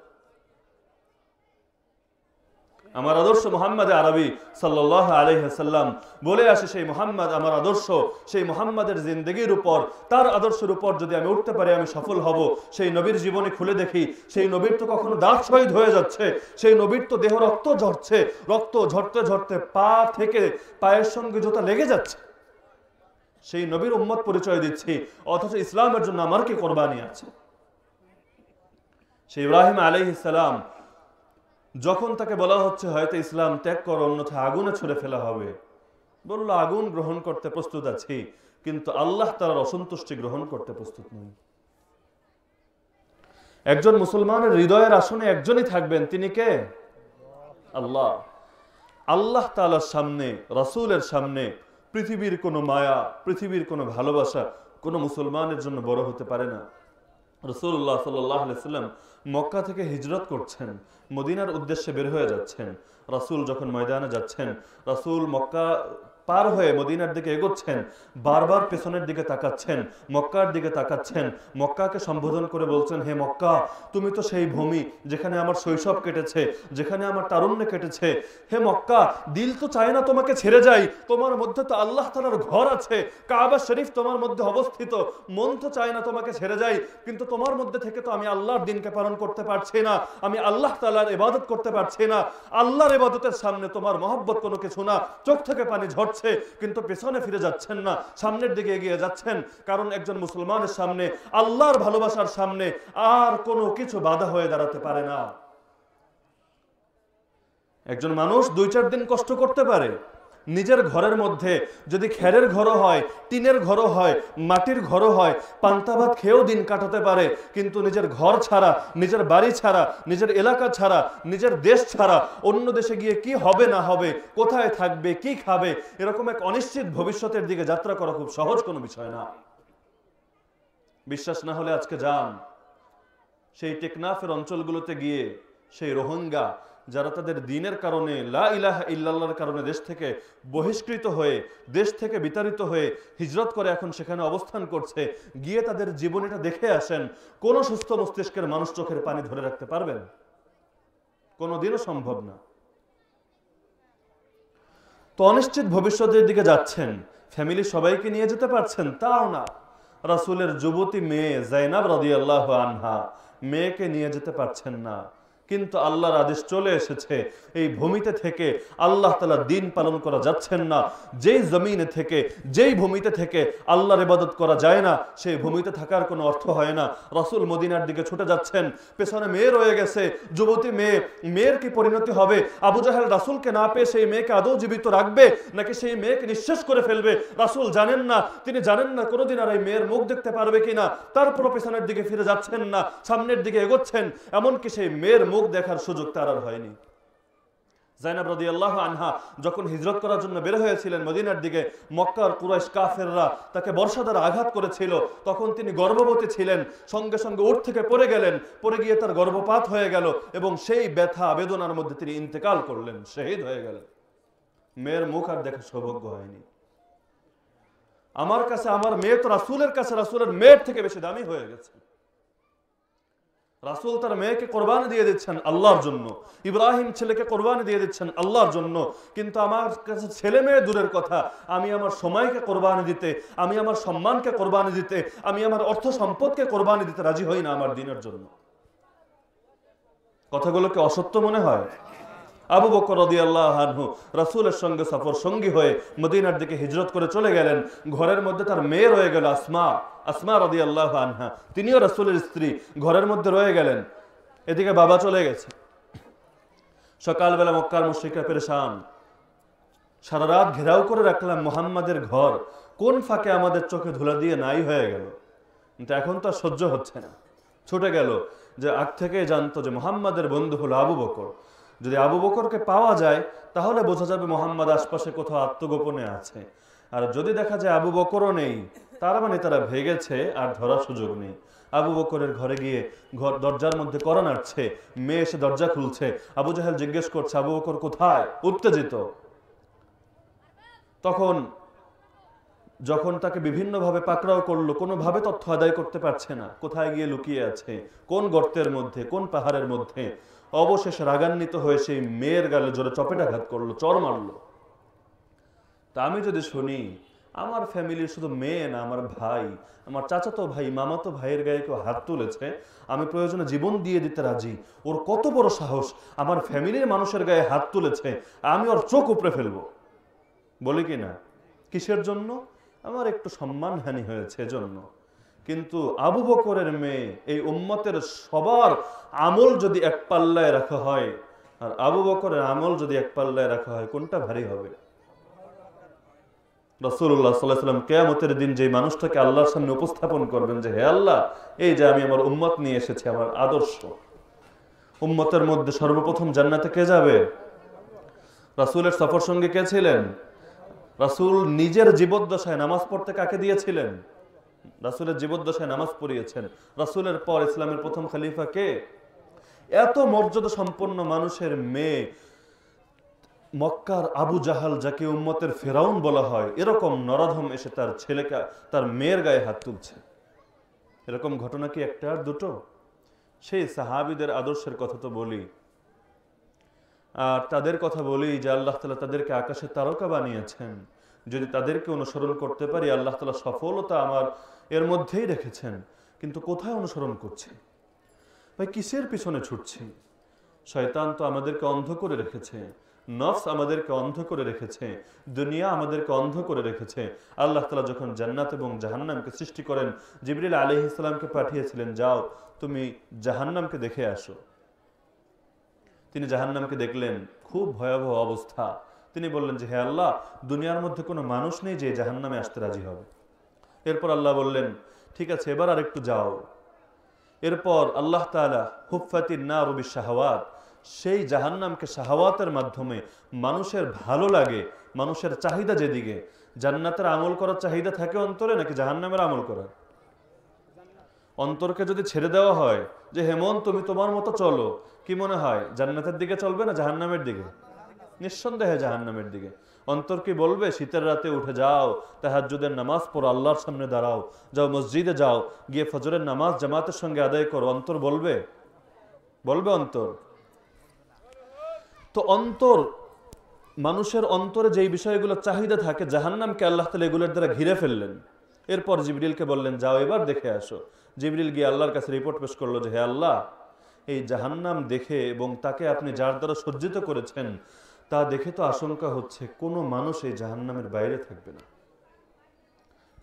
আমার আদর্শ মুহাম্মদ আরবি সাল্লাল্লাহু আলাইহি ওয়াসাল্লাম বলে আসে, সেই মুহাম্মদ আমার আদর্শ, সেই মুহাম্মাদের জিন্দেগির উপর, তার আদর্শের উপর যদি আমি উঠতে পারি আমি সফল হব। সেই নবীর জীবনে খুলে দেখি, সেই নবীর তো কখনো দাঁত শহীদ হয়ে যাচ্ছে, সেই নবীর তো দেহ রক্ত ঝরছে, রক্ত ঝরতে ঝরতে পা থেকে পায়ের সঙ্গে জুতা লেগে যাচ্ছে। সেই নবীর উম্মত পরিচয় দিচ্ছি, অথচ ইসলামের জন্য আমার কি কোরবানি আছে? সেই ইব্রাহিম আলাইহিস সালাম যখন তাকে বলা হচ্ছে হয়তো ইসলাম ত্যাগ করো অন্যথা আগুনে ছুড়ে ফেলা হবে, বলল আগুন গ্রহণ করতে প্রস্তুত আছি, কিন্তু আল্লাহ তাআলার অসন্তুষ্টি গ্রহণ করতে প্রস্তুত নই। একজন মুসলমানের হৃদয়ের আসনে একজনই থাকবেন, তিনি কে? আল্লাহ। আল্লাহ তাআলার সামনে, রাসূলের সামনে পৃথিবীর কোনো মায়া, পৃথিবীর কোনো ভালোবাসা কোনো মুসলমানের জন্য বড় হতে পারে না। রাসূলুল্লাহ সাল্লাল্লাহু আলাইহি ওয়াসাল্লাম মক্কা থেকে হিজরত করছেন, মদিনার উদ্দেশ্যে বের হয়ে যাচ্ছেন। রাসূল যখন ময়দানে যাচ্ছেন, রাসূল মক্কা পার হয়ে মদিনার দিকে এগোচ্ছেন, বারবার পেছনের দিকে তাকাচ্ছেন, মক্কার দিকে তাকাচ্ছেন, মক্কাকে সম্বোধন করে বলছেন, হে মক্কা, তুমি তো সেই ভূমি যেখানে আমার শৈশব কেটেছে, যেখানে আমার তারুণ্য কেটেছে। হে মক্কা, দিল তো চায় না তোমাকে ছেড়ে যাই, তোমার মধ্যে তো আল্লাহ তাআলার ঘর আছে, কাবা শরীফ তোমার মধ্যে অবস্থিত, মন তো চায় না তোমাকে ছেড়ে যাই, কিন্তু তোমার মধ্যে থেকে তো আমি আল্লাহর দিনকে পালন করতে পারছি না, আমি আল্লাহ তাআলার ইবাদত করতে পারছি না। আল্লাহর ইবাদতের সামনে তোমার মহব্বত কোনো কিছু না। চোখ থেকে পানি ঝরছে, কিন্তু পেছনে ফিরে যাচ্ছেন না, সামনের দিকে এগিয়ে যাচ্ছেন, কারণ একজন মুসলমানের সামনে, আল্লাহর ভালোবাসার সামনে আর কোনো কিছু বাধা হয়ে দাঁড়াতে পারে না। একজন মানুষ 2-4 দিন কষ্ট করতে পারে, নিজের ঘরের মধ্যে যদি খেরের ঘরও হয়, টিনের ঘরও হয়, মাটির ঘরও হয়, পান্তা ভাত খেয়েও দিন কাটাতে পারে, কিন্তু নিজের ঘর ছাড়া, নিজের বাড়ি ছাড়া, নিজের এলাকা ছাড়া, নিজের দেশ ছাড়া অন্য দেশে গিয়ে কি হবে না হবে, কোথায় থাকবে, কি খাবে, এরকম এক অনিশ্চিত ভবিষ্যতের দিকে যাত্রা করা খুব সহজ কোনো বিষয় না। বিশ্বাস না হলে আজকে যান সেই টেকনাফের অঞ্চলগুলোতে গিয়ে, সেই রোহিঙ্গা যারা তাদের দ্বীনের কারণে, লা ইলাহা ইল্লাল্লাহর কারণে দেশ থেকে বহিষ্কৃত হয়ে, দেশ থেকে বিতাড়িত হয়ে হিজরত করে এখন সেখানে অবস্থান করছে, গিয়ে তাদের জীবনীটা দেখে আসেন। কোন সুস্থ মস্তিষ্কের মানুষ চোখের পানি ধরে রাখতে পারবেন? কোনোদিনও সম্ভব না। তো অনিশ্চিত ভবিষ্যতের দিকে যাচ্ছেন, ফ্যামিলি সবাইকে নিয়ে যেতে পারছেন তাও না। রাসূলের যুবতী মেয়ে যায়নাব রাদিয়াল্লাহু আনহা, মেয়েকে নিয়ে যেতে পারছেন না, কিন্তু আল্লাহর আদেশ চলে এসেছে, এই ভূমিতে থেকে আল্লাহ তাআলা দ্বীন পালন করা যাচ্ছেন না। যেই জমিনে থেকে, যেই ভূমিতে থেকে আল্লাহর ইবাদত করা যায় না, সেই ভূমিতে থাকার কোনো অর্থ হয় না। রাসূল মদিনার দিকে ছুটে যাচ্ছেন, পেছনে মেয়ে রয়ে গেছে, যুবতী মেয়ে, মেয়ের কি পরিণতি হবে? আবু জাহেল রাসূলকে না পেয়ে সেই মেয়েকে আদৌ জীবিত রাখবে নাকি সেই মেয়েকে নিঃশেষ করে ফেলবে? রাসূল জানেন না, তিনি জানেন না কোনোদিন আর এই মেয়ের মুখ দেখতে পারবে কিনা। তারপরও পেছনের দিকে ফিরে যাচ্ছেন না, সামনের দিকে এগোচ্ছেন, এমনকি সেই মেয়ের মুখ দেখার সুযোগ তার আর হয়নি। যায়নাব রাদিয়াল্লাহু আনহা যখন হিজরত করার জন্য বের হয়েছিলেন মদিনার দিকে, মক্কার কুরাইশ কাফেররা তাকে বর্ষা দ্বারা আঘাত করেছিল, তখন তিনি গর্ভবতী ছিলেন, সঙ্গে সঙ্গে উট থেকে পড়ে গেলেন, পড়ে গিয়ে তার গর্ভপাত হয়ে গেল এবং সেই ব্যথা বেদনার মধ্যে তিনি ইন্তেকাল করলেন, শহীদ হয়ে গেলেন। মেয়ের মুখ আর দেখার সৌভাগ্য হয়নি। আমার কাছে আমার মেয়ে তো রাসূলের কাছে রাসূলের মেয়ের থেকে বেশি দামি হয়ে গেছে। রাসূল তার মেয়েকে কোরবানি দিয়ে দিচ্ছেন আল্লাহর জন্য, ইব্রাহিম ছেলেকে কোরবানি দিয়ে দিচ্ছেন আল্লাহর জন্য, কিন্তু আমার কাছে ছেলে মেয়ে দূরের কথা, আমি আমার সময়কে কোরবানি দিতে, আমি আমার সম্মানকে কোরবানি দিতে, আমি আমার অর্থ সম্পদকে কোরবানি দিতে রাজি হই না আমার দ্বীনের জন্য। কথাগুলোকে অসত্য মনে হয়? আবু বকর রাদিয়াল্লাহু আনহু রাসূলের সঙ্গে সফর সঙ্গী হয়ে মদিনার দিকে হিজরত করে চলে গেলেন। ঘরের মধ্যে তার মেয়ে রয়ে গেল আসমা রাদিয়াল্লাহু আনহা, তিনিও রাসূলের স্ত্রী, ঘরের মধ্যে রয়ে গেলেন। এদিকে বাবা চলে গেছে। সকালবেলা মক্কার মুশরিকরা পেরেশান, সারা রাত ঘেরাও করে রাখলাম মুহাম্মাদের ঘর, কোন ফাঁকে আমাদের চোখে ধুলা দিয়ে নাই হয়ে গেল। কিন্তু এখন তো সহ্য হচ্ছে না, ছুটে গেল যে আগ থেকে জানতো যে মুহাম্মাদের বন্ধু হলো আবু বকর। যদি আবু বকরকে পাওয়া যায় তাহলে বোঝা যাবে মুহাম্মদ আশপাশে কোথাও আত্মগোপনে আছে, আর যদি দেখা যায় আবু বকরও নেই, তার মানে তারা ভেগেছে আর ধরার সুযোগ নেই। আবু বকরের ঘরে গিয়ে দরজার মধ্যে কড়া নাড়ছে, মেয়ে এসে দরজা খুলছে, আবু জাহেল জিজ্ঞেস করছে আবু বকর কোথায়, উত্তেজিত। তখন যখন তাকে বিভিন্নভাবে পাকড়াও করলো, কোনোভাবে তথ্য আদায় করতে পারছে না, কোথায় গিয়ে লুকিয়ে আছে, কোন গর্তের মধ্যে, কোন পাহাড়ের মধ্যে। অবশেষে রাগান্বিত হয়ে সেই মেয়ের গালে জোরে চপেটাঘাত করলো, চর মারলো। তা আমি যদি শুনি আমার ফ্যামিলির শুধু মেয়ে না, আমার ভাই, আমার চাচাতো ভাই, মামাতো ভাইয়ের গায়ে কেউ হাত তুলেছে, আমি প্রয়োজনে জীবন দিয়ে দিতে রাজি। ওর কত বড় সাহস, আমার ফ্যামিলির মানুষের গায়ে হাত তুলেছে, আমি ওর চোখ উপড়ে ফেলবো, বলি কি না? কিসের জন্য? আমার একটু সম্মানহানি হয়েছে এজন্য। কিন্তু আবু বকরের মেয়ে, এই উম্মতের সবার আমল যদি এক পাল্লায় রাখা হয় আর আবু বকরের আমল যদি এক পাল্লায় রাখা হয়, কোনটা ভারী হবে? রাসূলুল্লাহ সাল্লাল্লাহু আলাইহি ওয়াসাল্লাম কিয়ামতের দিন যে মানুষটাকে আল্লাহর সামনে উপস্থাপন করবেন যে হে আল্লাহ, এই যে আমি আমার উম্মত নিয়ে এসেছি, আমার আদর্শ, উম্মতের মধ্যে সর্বপ্রথম জান্নাতে কে যাবে? রাসূলের সফর সঙ্গে কে ছিলেন? রাসূল নিজের জীবদ্দশায় নামাজ পড়তে কাকে দিয়েছিলেন? রাসূলের জীবদ্দশায় নামাজ পড়িয়েছেন। রাসূলের পর ইসলামের প্রথম খলিফা কে? এত মর্যাদা সম্পন্ন মানুষের মেয়ে মক্কার আবু জাহাল, যাকে উম্মতের ফেরাউন বলা হয়, এরকম নরাধম এসে তার ছেলেকে, তার মেয়ের গায়ে হাত তুলছে। এরকম ঘটনা কি একটা আর দুটো? সেই সাহাবীদের আদর্শের কথা তো বলি, আর তাদের কথা বলি যে আল্লাহ তাআলা তাদেরকে আকাশে তারকা বানিয়েছেন। যদি তাদেরকে অনুসরণ করতে পারি, আল্লাহ তাআলা সফলতা আমার এর মধ্যেই রেখেছেন। কিন্তু কোথায় অনুসরণ করছি ভাই? কিসের পিছনে ছুটছি? শয়তান তো আমাদেরকে অন্ধ করে রেখেছে, নফস আমাদেরকে অন্ধ করে রেখেছে, দুনিয়া আমাদেরকে অন্ধ করে রেখেছে। আল্লাহ তাআলা যখন জান্নাত এবং জাহান্নামকে সৃষ্টি করেন, জিবরিল আলাইহিস সালামকে পাঠিয়েছিলেন, যাও তুমি জাহান্নামকে দেখে আসো। তিনি জাহান্নামকে দেখলেন, খুব ভয়াবহ অবস্থা। তিনি বললেন যে হে আল্লাহ, দুনিয়ার মধ্যে কোনো মানুষ নেই যে জাহান্নামে আসতে রাজি হবে। এরপর আল্লাহ বললেন, ঠিক আছে, এবার আরেকটু যাও। এরপর আল্লাহ তাআলা হুফফাতিন নারু বিশ-শাহাওয়াত, সেই জাহান্নামকে শাহাওয়াতের মাধ্যমে মানুষের ভালো লাগে, মানুষের চাহিদা যেদিকে, জান্নাতের আমল করার চাহিদা থাকে অন্তরে নাকি জাহান্নামের আমল করার? অন্তরকে যদি ছেড়ে দেওয়া হয় যে হেমন তুমি তোমার মতো চলো, কি মনে হয় জান্নাতের দিকে চলবে না জাহান্নামের দিকে? নিঃসন্দেহে জাহান্নামের দিকে। অন্তর কি বলবে শীতের রাতে উঠে যাও, তাহাজ্জুদের নামাজ পড়ো, আল্লাহর সামনে দাঁড়াও, যাও মসজিদে যাও, গিয়ে ফজরের নামাজ জামাতের সঙ্গে আদায় করো? অন্তর বলবে? বলবে অন্তর? তো অন্তর, মানুষের অন্তরে যেই বিষয়গুলো চাহিদা থাকে, জাহান্নামকে আল্লাহ তাআলা এগুলোর দ্বারা ঘিরে ফেললেন। এরপর জিবরিলকে বললেন, যাও এবার দেখে আসো। জিবরিল গিয়ে আল্লাহর কাছে রিপোর্ট পেশ করলো যে হে আল্লাহ, এই জাহান্নাম দেখে এবং তাকে আপনি যার দ্বারা সজ্জিত করেছেন তা দেখে তো আশঙ্কা হচ্ছে কোনো মানুষ এই জাহান্নামের বাইরে থাকবে না।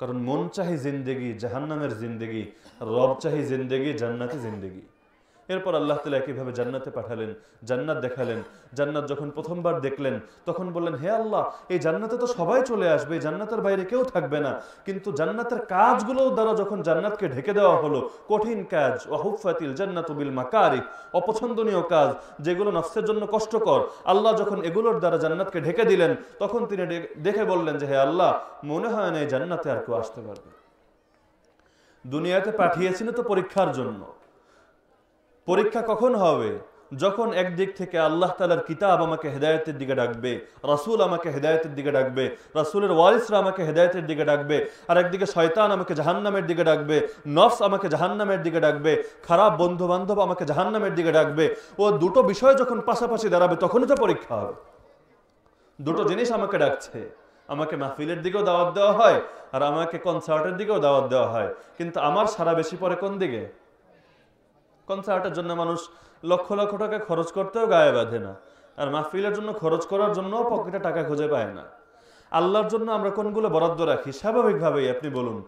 কারণ মন চাহি জিন্দেগি জাহান্নামের জিন্দেগি, রব চাহি জিন্দেগি জান্নাতি জিন্দেগি। এরপর আল্লাহ তাআলা একইভাবে জান্নাতে পাঠালেন, জান্নাত দেখালেন। জান্নাত যখন প্রথমবার দেখলেন তখন বললেন, হে আল্লাহ, এই জান্নাতে তো সবাই চলে আসবে, এই জান্নাতের বাইরে কেউ থাকবে না। কিন্তু জান্নাতের কাজগুলো দ্বারা যখন জান্নাতকে ঢেকে দেওয়া হলো, কঠিন কাজ, ওয়াহুফাতিল জান্নাতু বিল মাকারিহ, অপছন্দনীয় কাজ, যেগুলো নফসের জন্য কষ্টকর, আল্লাহ যখন এগুলোর দ্বারা জান্নাতকে ঢেকে দিলেন, তখন তিনি দেখে বললেন যে হে আল্লাহ, মনে হয় না এই জান্নাতে আর কেউ আসতে পারবে। দুনিয়াতে পাঠিয়েছিলেন তো পরীক্ষার জন্য। পরীক্ষা কখন হবে? যখন একদিক থেকে আল্লাহ তাআলার কিতাব আমাকে হেদায়েতের দিকে ডাকবে, রাসূল আমাকে হেদায়েতের দিকে ডাকবে, রাসূলের ওয়ারিসরা আমাকে হেদায়েতের দিকে ডাকবে, আর একদিকে শয়তান আমাকে জাহান্নামের দিকে ডাকবে, নফস আমাকে জাহান্নামের দিকে ডাকবে, খারাপ বন্ধু বান্ধব আমাকে জাহান্নামের দিকে ডাকবে। ও দুটো বিষয় যখন পাশাপাশি দাঁড়াবে তখনই তো পরীক্ষা হবে। দুটো জিনিস আমাকে ডাকছে, আমাকে মাহফিলের দিকেও দাওয়াত দেওয়া হয় আর আমাকে কনসার্টের দিকেও দাওয়াত দেওয়া হয়, কিন্তু আমার সারা বেশি পড়ে কোন দিকে? কনসার্টের জন্য মানুষ লক্ষ লক্ষ টাকা খরচ করতেও গায়ে বাঁধে না, আর মাহফিলের জন্য খরচ করার জন্য পকেটে টাকা খুঁজে পায় না। আল্লাহর জন্য আমরা কোনগুলো বরাদ্দ রাখি? স্বাভাবিকভাবেই আপনি বলুন,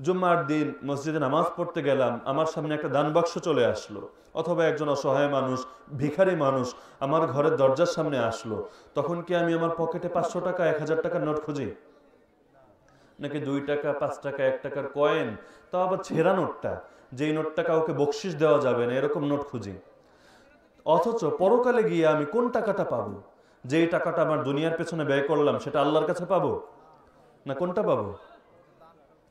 জুম্মার দিন মসজিদে নামাজ পড়তে গেলাম, আমার সামনে একটা দান বাক্স চলে আসলো, অথবা একজন অসহায় মানুষ, ভিখারি মানুষ আমার ঘরের দরজার সামনে আসলো, তখন কি আমি আমার পকেটে 500 টাকা 1000 টাকার নোট খুঁজি? নাকি 2 টাকা 5 টাকা 1 টাকার কয়েন, তাও আবার ছেঁড়া নোটটা, যেই নোটটা কাউকে বকশিশ দেওয়া যাবে না, এরকম নোট খুঁজি? অথচ পরকালে গিয়ে আমি কোন টাকাটা পাবো? যেই টাকাটা আমার দুনিয়ার পেছনে ব্যয় করলাম সেটা আল্লাহর কাছে পাবো, না কোনটা পাবো?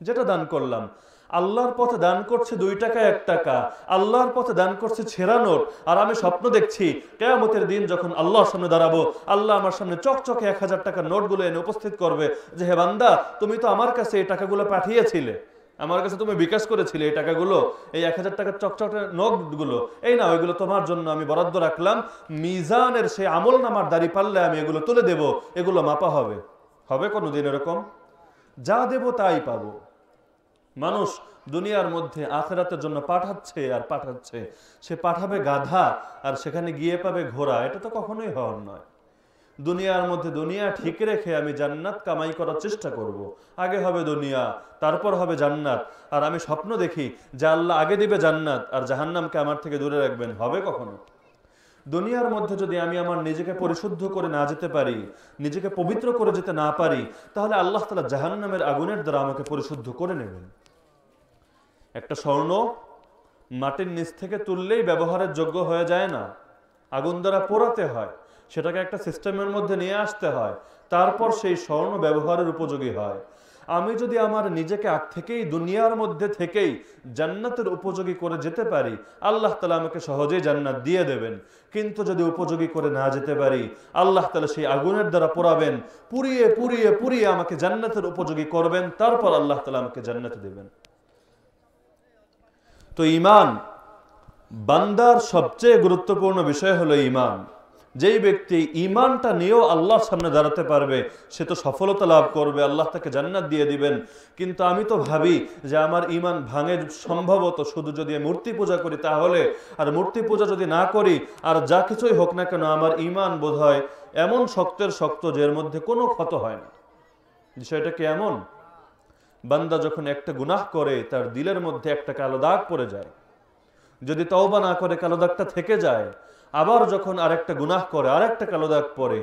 যেটা দান করলাম। আল্লাহর পথে দান করছে 2 টাকা 1 টাকা, আল্লাহর পথে দান করছে ছেঁড়া নোট। আর আমি স্বপ্ন দেখছি কিয়ামতের দিন যখন আল্লাহর সামনে দাঁড়াবো, আল্লাহ আমার সামনে চকচকে 1000 টাকার নোটগুলো এনে উপস্থিত করবে যে হে বান্দা, তুমি তো আমার কাছে এই টাকাগুলো পাঠিয়েছিলে, আমার কাছে তুমি বিকাশ করেছিলে এই টাকাগুলো, এই 1000 টাকার চকচকে নোটগুলো, এই না, ওইগুলো তোমার জন্য আমি বরাদ্দ রাখলাম। মিজানের সেই আমল নামার দাড়ি পাল্লে আমি এগুলো তুলে দেব, এগুলো মাপা হবে। হবে কোনোদিন এরকম? যা দেব তাই পাবো। মানুষ দুনিয়ার মধ্যে আখিরাতের জন্য পাঠাচ্ছে আর পাঠাচ্ছে, সে পাঠাবে গাধা আর সেখানে গিয়ে পাবে ঘোড়া, এটা তো কখনোই হওয়ার নয়। দুনিয়ার মধ্যে দুনিয়া ঠিক রেখে আমি জান্নাত কামাই করার চেষ্টা করব। আগে হবে দুনিয়া, তারপর হবে জান্নাত। আর আমি স্বপ্ন দেখি যে আল্লাহ আগে দিবে জান্নাত আর জাহান্নামকে আমার থেকে দূরে রাখবেন, হবে কখনো? দুনিয়ার মধ্যে যদি আমি আমার নিজেকে পরিশুদ্ধ করে না যেতে পারি, নিজেকে পবিত্র করে যেতে না পারি, তাহলে আল্লাহ তাআলা জাহান্নামের আগুনের দ্বারা আমাকে পরিশুদ্ধ করে নেবেন। একটা স্বর্ণ মাটির নিচ থেকে তুললেই ব্যবহারের যোগ্য হয়ে যায় না, আগুন দ্বারা পোড়াতে হয়, সেটাকে একটা সিস্টেমের মধ্যে নিয়ে আসতে হয়, তারপর সেই স্বর্ণ ব্যবহারের উপযোগী হয়। আমি যদি আমার নিজেকে আগ থেকেই দুনিয়ার মধ্যে থেকেই জান্নাতের উপযোগী করে যেতে পারি, আল্লাহ তাআলা আমাকে সহজেই জান্নাত দিয়ে দেবেন। কিন্তু যদি উপযোগী করে না যেতে পারি, আল্লাহ তাআলা সেই আগুনের দ্বারা পোড়াবেন, পুড়িয়ে পুড়িয়ে পুড়িয়ে আমাকে জান্নাতের উপযোগী করবেন, তারপর আল্লাহ তাআলা আমাকে জান্নাতে দেবেন। তো ঈমান, বান্দার সবচেয়ে গুরুত্বপূর্ণ বিষয় হলো ঈমান। যেই ব্যক্তি ঈমানটা নিয়েও আল্লাহর সামনে দাঁড়াতে পারবে, সে তো সফলতা লাভ করবে, আল্লাহ তাকে জান্নাত দিয়ে দিবেন। কিন্তু আমি তো ভাবি যে আমার ঈমান ভাঙে সম্ভবত শুধু যদি মূর্তি পূজা করি তাহলে, আর মূর্তি পূজা যদি না করি, আর যা কিছুই হোক না কেন, আমার ঈমান বোধহয় এমন শক্তের শক্ত যে এর মধ্যে কোনো ক্ষত হয় না। বিষয়টা কি এমন? বান্দা যখন একটা গুনাহ করে তার দিলের মধ্যে একটা কালো দাগ পড়ে যায়, যদি তওবা না করে কালো দাগটা থেকে যায়, আবার যখন আরেকটা গুনাহ করে আরেকটা কালো দাগ পড়ে,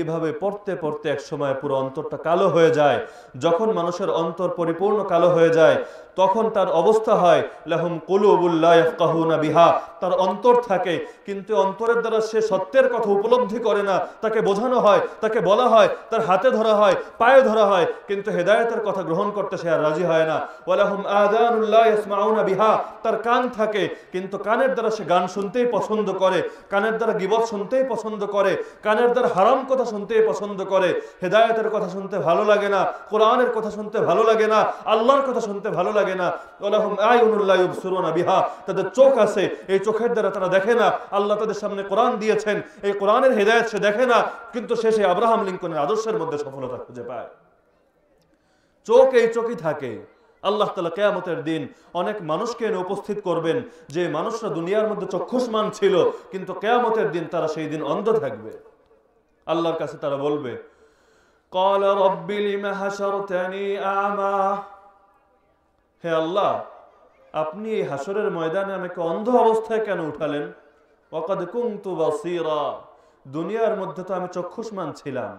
এভাবে পড়তে পড়তে এক সময় পুরো অন্তরটা কালো হয়ে যায়। যখন মানুষের অন্তর পরিপূর্ণ কালো হয়ে যায়, তখন তার অবস্থা হয় লাহুম কুলুবুল লা ইয়াফকাহুনা বিহা, তার অন্তর থাকে কিন্তু অন্তরের দ্বারা সে সত্যের কথা উপলব্ধি করে না। তাকে বোঝানো হয়, তাকে বলা হয়, তার হাতে ধরা হয়, পায়ে ধরা হয়, কিন্তু হেদায়েতের কথা গ্রহণ করতে সে আর রাজি হয় না। ওয়ালাহুম আযানুল লা ইয়াসমাউনা বিহা, তার কান থাকে কিন্তু কানের দ্বারা সে গান শুনতেই পছন্দ করে, কানের দ্বারা গীবত শুনতেই পছন্দ করে, কানের দ্বারা হারাম কথা শুনতেই পছন্দ করে। হেদায়েতের কথা শুনতে ভালো লাগে না, কোরআনের কথা শুনতে ভালো লাগে না, আল্লাহর কথা শুনতে ভালো লাগে না। ওয়ালাহুম আয়ুনুল লা ইউবসিরুনা বিহা, তাদের চোখ আছে, এই চোখের দ্বারা তারা দেখে না। আল্লাহ তাদের সামনে কোরআন দিয়েছেন, এই কোরআনের হেদায়েত সে দেখে না, কিন্তু সে আব্রাহাম লিঙ্কনের আদর্শের মধ্যে সফলতা খুঁজে পায়। চোখ এই চোখই থাকে। আল্লাহ তাআলা কিয়ামতের দিন অনেক মানুষকে এনে উপস্থিত করবেন, যে মানুষরা দুনিয়ার মধ্যে চক্ষুষ্মান ছিল, কিন্তু কিয়ামতের দিন তারা সেই দিন অন্ধ থাকবে। আল্লাহর কাছে তারা বলবে, ক্বালা রাব্বি লিমা হাশারতানি আ'মা, হে আল্লাহ, আপনি এই হাসরের ময়দানে আমাকে অন্ধ অবস্থায় কেন উঠালেন? ওয়াকাদ কুনতু বাসীরা, দুনিয়ার মধ্যে তো আমি চক্ষুষ্মান ছিলাম।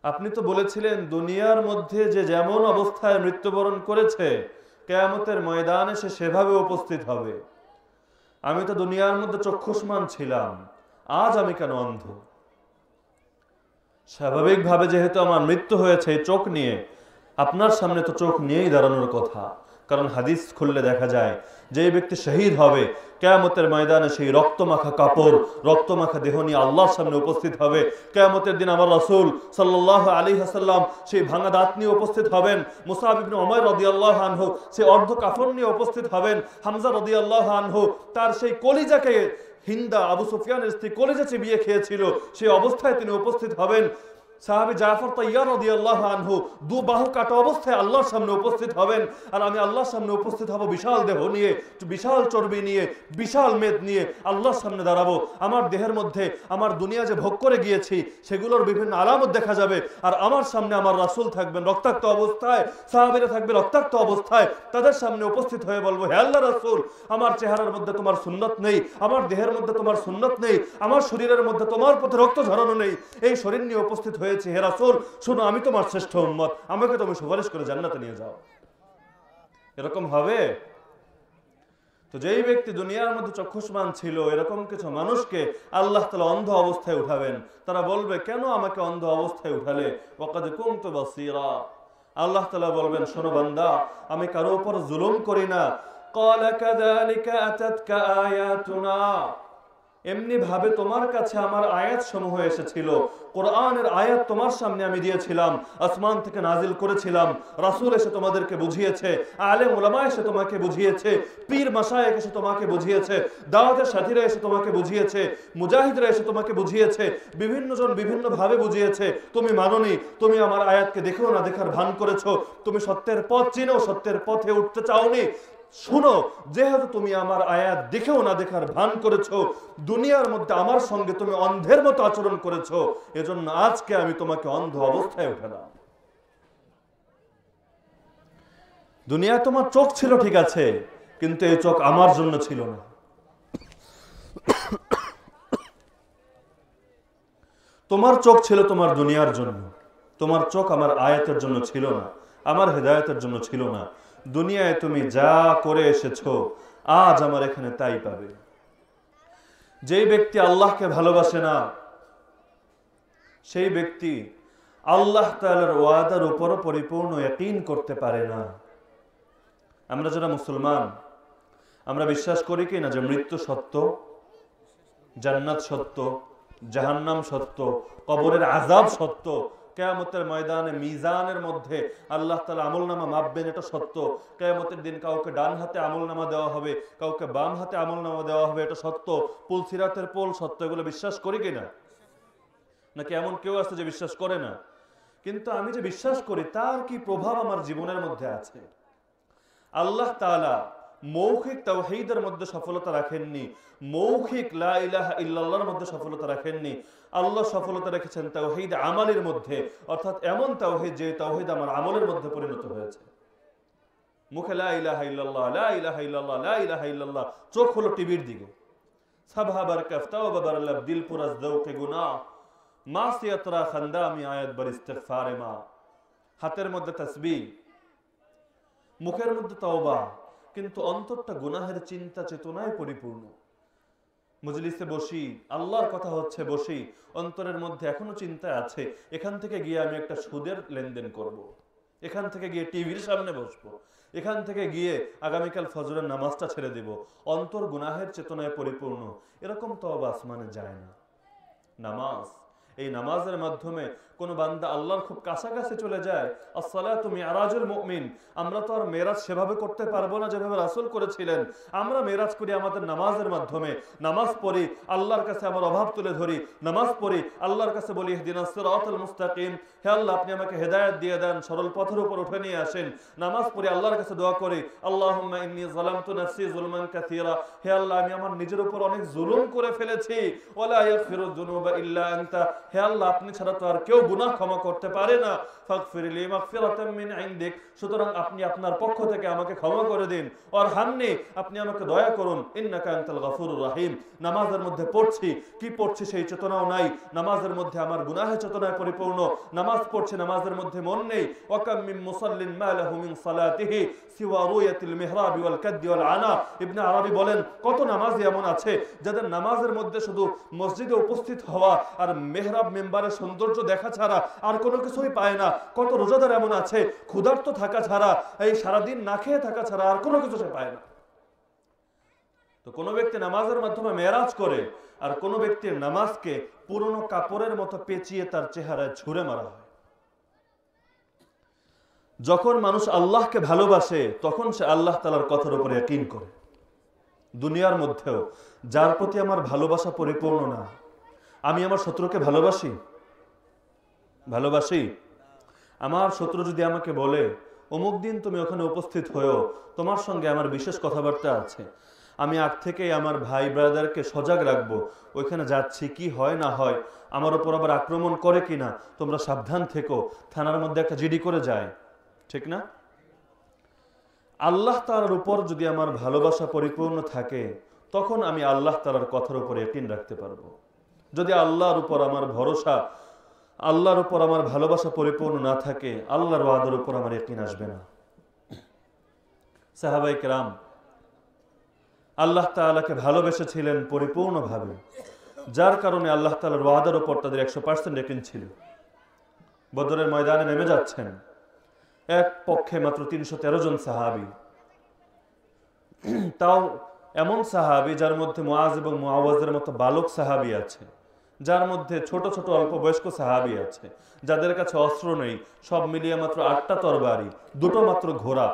আপনি তো বলেছিলেন দুনিয়ার মধ্যে যে যেমন অবস্থায় মৃত্যুবরণ করেছে, কিয়ামতের ময়দানে সে সেভাবে উপস্থিত হবে। আমি তো দুনিয়ার মধ্যে চক্ষুষ্মান ছিলাম, আজ আমি কেন অন্ধ? স্বাভাবিকভাবে যেহেতু আমার মৃত্যু হয়েছে এই চোখ নিয়ে, আপনার সামনে তো চোখ নিয়েই দাঁড়ানোর কথা। কারণ হাদিস খুললে দেখা যায়, যেই ব্যক্তি শহীদ হবে কিয়ামতের ময়দানে সেই রক্তমাখা কাপড়, রক্তমাখা দেহ নিয়ে আল্লাহর সামনে উপস্থিত হবে। কিয়ামতের দিন আমার রাসূল সাল্লাল্লাহু আলাইহি ওয়াসাল্লাম সেই ভাঙা দাঁত নিয়ে উপস্থিত হবেন। মুসআব ইবনে উমাইর রাদিয়াল্লাহু আনহু সেই অর্ধ কাফন নিয়ে উপস্থিত হবেন। হামজা রাদিয়াল্লাহু আনহু তার সেই কলিজাকে, হিন্দা আবু সুফিয়ানের স্ত্রী কলিজা চিবিয়ে খেয়েছিল, সেই অবস্থায় তিনি উপস্থিত হবেন। সাহাবী জাফর তাইয়ার রাদিয়াল্লাহু আনহু দু বাহু কাটা অবস্থায় আল্লাহর সামনে উপস্থিত হবেন। আর আমি আল্লাহর সামনে উপস্থিত হব বিশাল দেহ নিয়ে, বিশাল চর্বি নিয়ে, বিশাল মেদ নিয়ে আল্লাহর সামনে দাঁড়াবো। আমার দেহের মধ্যে আমার দুনিয়া যে ভোগ করে গিয়েছি সেগুলোর বিভিন্ন আলামত দেখা যাবে। আর আমার সামনে আমার রাসূল থাকবেন রক্তাক্ত অবস্থায়, সাহাবীরা থাকবে রক্তাক্ত অবস্থায়। তাদের সামনে উপস্থিত হয়ে বলবো, হে আল্লাহর রাসূল, আমার চেহারার মধ্যে তোমার সুন্নত নেই, আমার দেহের মধ্যে তোমার সুন্নত নেই, আমার শরীরের মধ্যে তোমার পথে রক্ত ঝরানো নেই। এই শরীর নিয়ে উপস্থিত হয়েছে, হে রাসূল শুনো, আমি তোমার শ্রেষ্ঠ উম্মত, আমাকে তুমি সুপারিশ করে জান্নাতে নিয়ে যাও। এরকম হবে? তো যেই ব্যক্তি দুনিয়ার মধ্যে চক্ষুষ্মান ছিল, এরকম কিছু মানুষকে আল্লাহ তাআলা অন্ধ অবস্থায় উঠাবেন। তারা বলবে, কেন আমাকে অন্ধ অবস্থায় উঠালে? ওয়াকাদ কুনতু বাসীরা। আল্লাহ তাআলা বলবেন, শোনো বান্দা, আমি কারো উপর জুলুম করি না। ক্বালা কাযালিকা আতাতকা আয়াতুনা, এমনি ভাবে তোমার কাছে আমার আয়াত সমূহ এসেছিল, কোরআনের আয়াত তোমার সামনে আমি দিয়েছিলাম, আসমান থেকে নাজিল করেছিলাম, রাসূল এসে তোমাদেরকে বুঝিয়েছে, আলেম উলামা এসে তোমাকে বুঝিয়েছে, পীর মাশায়েখ এসে তোমাকে বুঝিয়েছে, দাওয়াতের সাথীরা এসে তোমাকে বুঝিয়েছে, মুজাহিদরা এসে তোমাকে বুঝিয়েছে, বিভিন্ন জন বিভিন্ন ভাবে বুঝিয়েছে। তুমি মানোনি, তুমি আমার আয়াতকে দেখেও না দেখার ভান করেছো, তুমি সত্যের পথ চিনো, সত্যের পথে উঠতে চাওনি। শুনো, যেহেতু তুমি আমার আয়াত দেখেও না দেখার ভান করেছো, দুনিয়ার মধ্যে আমার সঙ্গে তুমি অন্ধের মতো আচরণ করেছো, এজন্য আজকে আমি তোমাকে অন্ধ অবস্থায় উঠালাম। দুনিয়ায় তোমার চোখ ছিল ঠিক আছে, কিন্তু এই চোখ আমার জন্য ছিল না। তোমার চোখ ছিল তোমার দুনিয়ার জন্য, তোমার চোখ আমার আয়াতের জন্য ছিল না, আমার হেদায়েতের জন্য ছিল না। দুনিয়ায় তুমি যা করে এসেছো, আজ আমার এখানে তাই পাবে। যেই ব্যক্তি আল্লাহকে ভালোবাসে না, সেই ব্যক্তি আল্লাহ তাআলার ওয়াদার উপরও পরিপূর্ণ ইয়াকিন করতে পারে না। আমরা যারা মুসলমান, আমরা বিশ্বাস করি কি না যে মৃত্যু সত্য, জান্নাত সত্য, জাহান্নাম সত্য, কবরের আযাব সত্য, কিয়ামতের ময়দানে মিজানের মধ্যে আল্লাহ তাআলা আমলনামা মাপবেন, এটা সত্য। কিয়ামতের দিন কাউকে ডান হাতে আমলনামা দেওয়া হবে, কাউকে বাম হাতে আমলনামা দেওয়া হবে, এটা সত্য। পুলসিরাতের পোল সত্য। এগুলো বিশ্বাস করি কিনা? নাকি এমন কেউ আছে যে বিশ্বাস করে না? কিন্তু আমি যে বিশ্বাস করি তার কি প্রভাব আমার জীবনের মধ্যে আছে? আল্লাহ তাআলা মৌখিক তাওহীদের মধ্যে সফলতা রাখেননি, মৌখিক লা ইলাহা ইল্লাল্লাহর মধ্যে সফলতা রাখেননি। আল্লাহ সফলতা রেখেছেন তাওহীদ আমালের মধ্যে, অর্থাৎ এমন তাওহীদ যে তাওহীদ আমার আমলের মধ্যে পরিণত হয়েছে। মুখে লা ইলাহা ইল্লাল্লাহ, লা ইলাহা ইল্লাল্লাহ, লা ইলাহা ইল্লাল্লাহ, চোখ হলো টিভির দিকে। সাবহাবার কাফতাও বাবার লাব দিল পুরাজ দৌকে গুনাহ মাসিয়াতরা খান্দামি আয়াত বার ইস্তিগফারে মা। হাতের মধ্যে তাসবিহ, মুখের মধ্যে তওবা, কিন্তু অন্তরটা গুনাহের চিন্তা চেতনায় পরিপূর্ণ। মজলিসে বসি, আল্লাহর কথা হচ্ছে বসি, অন্তরের মধ্যে এখনো চিন্তা আছে এখান থেকে গিয়ে আমি একটা সুদের লেনদেন করব, এখান থেকে গিয়ে টিভির সামনে বসবো, এখান থেকে গিয়ে আগামীকাল ফজরের নামাজটা ছেড়ে দেব। অন্তর গুনাহের চেতনায় পরিপূর্ণ। এরকম তওবা আসমানে যায় না। নামাজ, এই নামাজের মাধ্যমে কোন বান্দা আল্লাহর খুব কাছাকাছি চলে যায়। আসসালাতু মিরাজুল মুমিন। আমরা তো আর মেরাজ সেভাবে করতে পারবো না যেভাবে রাসূল করেছিলেন। আমরা মেরাজ করি আমাদের নামাজের মাধ্যমে। নামাজ পড়ি, আল্লাহর কাছে আমার অভাব তুলে ধরি, নামাজ পড়ি, আল্লাহর কাছে বলি ইহদিনাস সিরাতাল মুস্তাকিম, হে আল্লাহ আপনি আমাকে হেদায়েত দিয়ে দেন, সরল পথের উপর উঠে নিয়ে আসেন। নামাজ পড়ি, আল্লাহর কাছে দোয়া করি, আল্লাহুম্মা ইন্নী যালামতু নাফসি যুলমান কাসীরা, হে আল্লাহ আমি আমার নিজের উপর অনেক জুলুম করে ফেলেছি, ওয়ালা ইয়াগফিরুয যুনুবা ইল্লা আনতা, হে আল্লাহ আপনি ছাড়া তো আর কেউ গুনাহ ক্ষমা করতে পারে না। ফাগফিরলি মাগফিরাতাম মিন ইনদিক, সুতরাং আপনি আপনার পক্ষ থেকে আমাকে ক্ষমা করে দিন। ওয়ারহামনি, আপনি আমাকে দয়া করুন। ইন্নাকা আনতাল গফুরুর রহিম। নামাজের মধ্যে পড়ছি, কি পড়ছি সেই চেতনাও নাই। নামাজের মধ্যে আমার গুনাহের চেতনায় পরিপূর্ণ। নামাজ পড়ছি, নামাজের মধ্যে মন নেই। ওয়াকাম মিন মুসাল্লিন মা লাহু মিন সালাতিহি সিওয়া রুয়াতিল মিহরাব ওয়াল কাদ্দি ওয়াল আনা। ইবনে আরবি বলেন, কত নামাজি এমন আছে যাদের নামাজের মধ্যে শুধু মসজিদে উপস্থিত হওয়া আর মেহরাব মিম্বারের সৌন্দর্য দেখা ছাড়া আর কোনো কিছুই পায় না। কত রোজাদার এমন আছে ক্ষুধার্ত থাকা ছাড়া, এই সারাদিন না খেয়ে থাকা ছাড়া আর কোনো কিছু সে পায় না। তো কোনো ব্যক্তি নামাজের মাধ্যমে মেরাজ করে, আর কোনো ব্যক্তির নামাজকে পুরনো কাপড়ের মতো পেঁচিয়ে তার চেহারায় ছুঁড়ে মারা হয়। যখন মানুষ আল্লাহকে ভালোবাসে তখন সে আল্লাহ তাআলার কথার উপর ইয়াকিন করে। দুনিয়ার মধ্যেও যার প্রতি আমার ভালোবাসা পরিপূর্ণ না, আমি আমার শত্রুকে ভালোবাসি? ভালোবাসি? আমার শত্রু যদি আমাকে বলে অমুক দিন তুমি ওখানে উপস্থিত হয়েও, তোমার সঙ্গে আমার বিশেষ কথাবার্তা আছে, আমি আগ থেকেই আমার ভাই ব্রাদারকে সজাগ রাখবো, ওইখানে যাচ্ছি, কি হয় না হয়, আমার উপর আবার আক্রমণ করে কিনা, তোমরা সাবধান থেকো, থানার মধ্যে একটা জিডি করে যায়, ঠিক না? আল্লাহ তাআলার উপর যদি আমার ভালোবাসা পরিপূর্ণ থাকে তখন আমি আল্লাহ তাআলার কথার উপর ইয়াকিন রাখতে পারবো। যদি আল্লাহর উপর আমার ভরসা, আল্লাহর উপর আমার ভালোবাসা পরিপূর্ণ না থাকে, আল্লাহর ওয়াদার উপর আমার ইয়াকিন আসবে না। সাহাবায়ে কেরাম আল্লাহ তাআলাকে ভালোবেসেছিলেন পরিপূর্ণভাবে, যার কারণে আল্লাহ তাআলার ওয়াদার উপর তাদের 100% ইয়াকিন ছিল। বদরের ময়দানে নেমে যাচ্ছেন, এক পক্ষে মাত্র 313 জন সাহাবী, তাও এমন সাহাবী যার মধ্যে মুআজ এবং মুআওয়াজের মতো বালক সাহাবী আছে, যার মধ্যে ছোট ছোট অল্প বয়স্ক সাহাবী আছে, যাদের কাছে অস্ত্র নেই, সব মিলিয়ে মাত্র 8টা তরবারি, 2টো মাত্র ঘোড়া,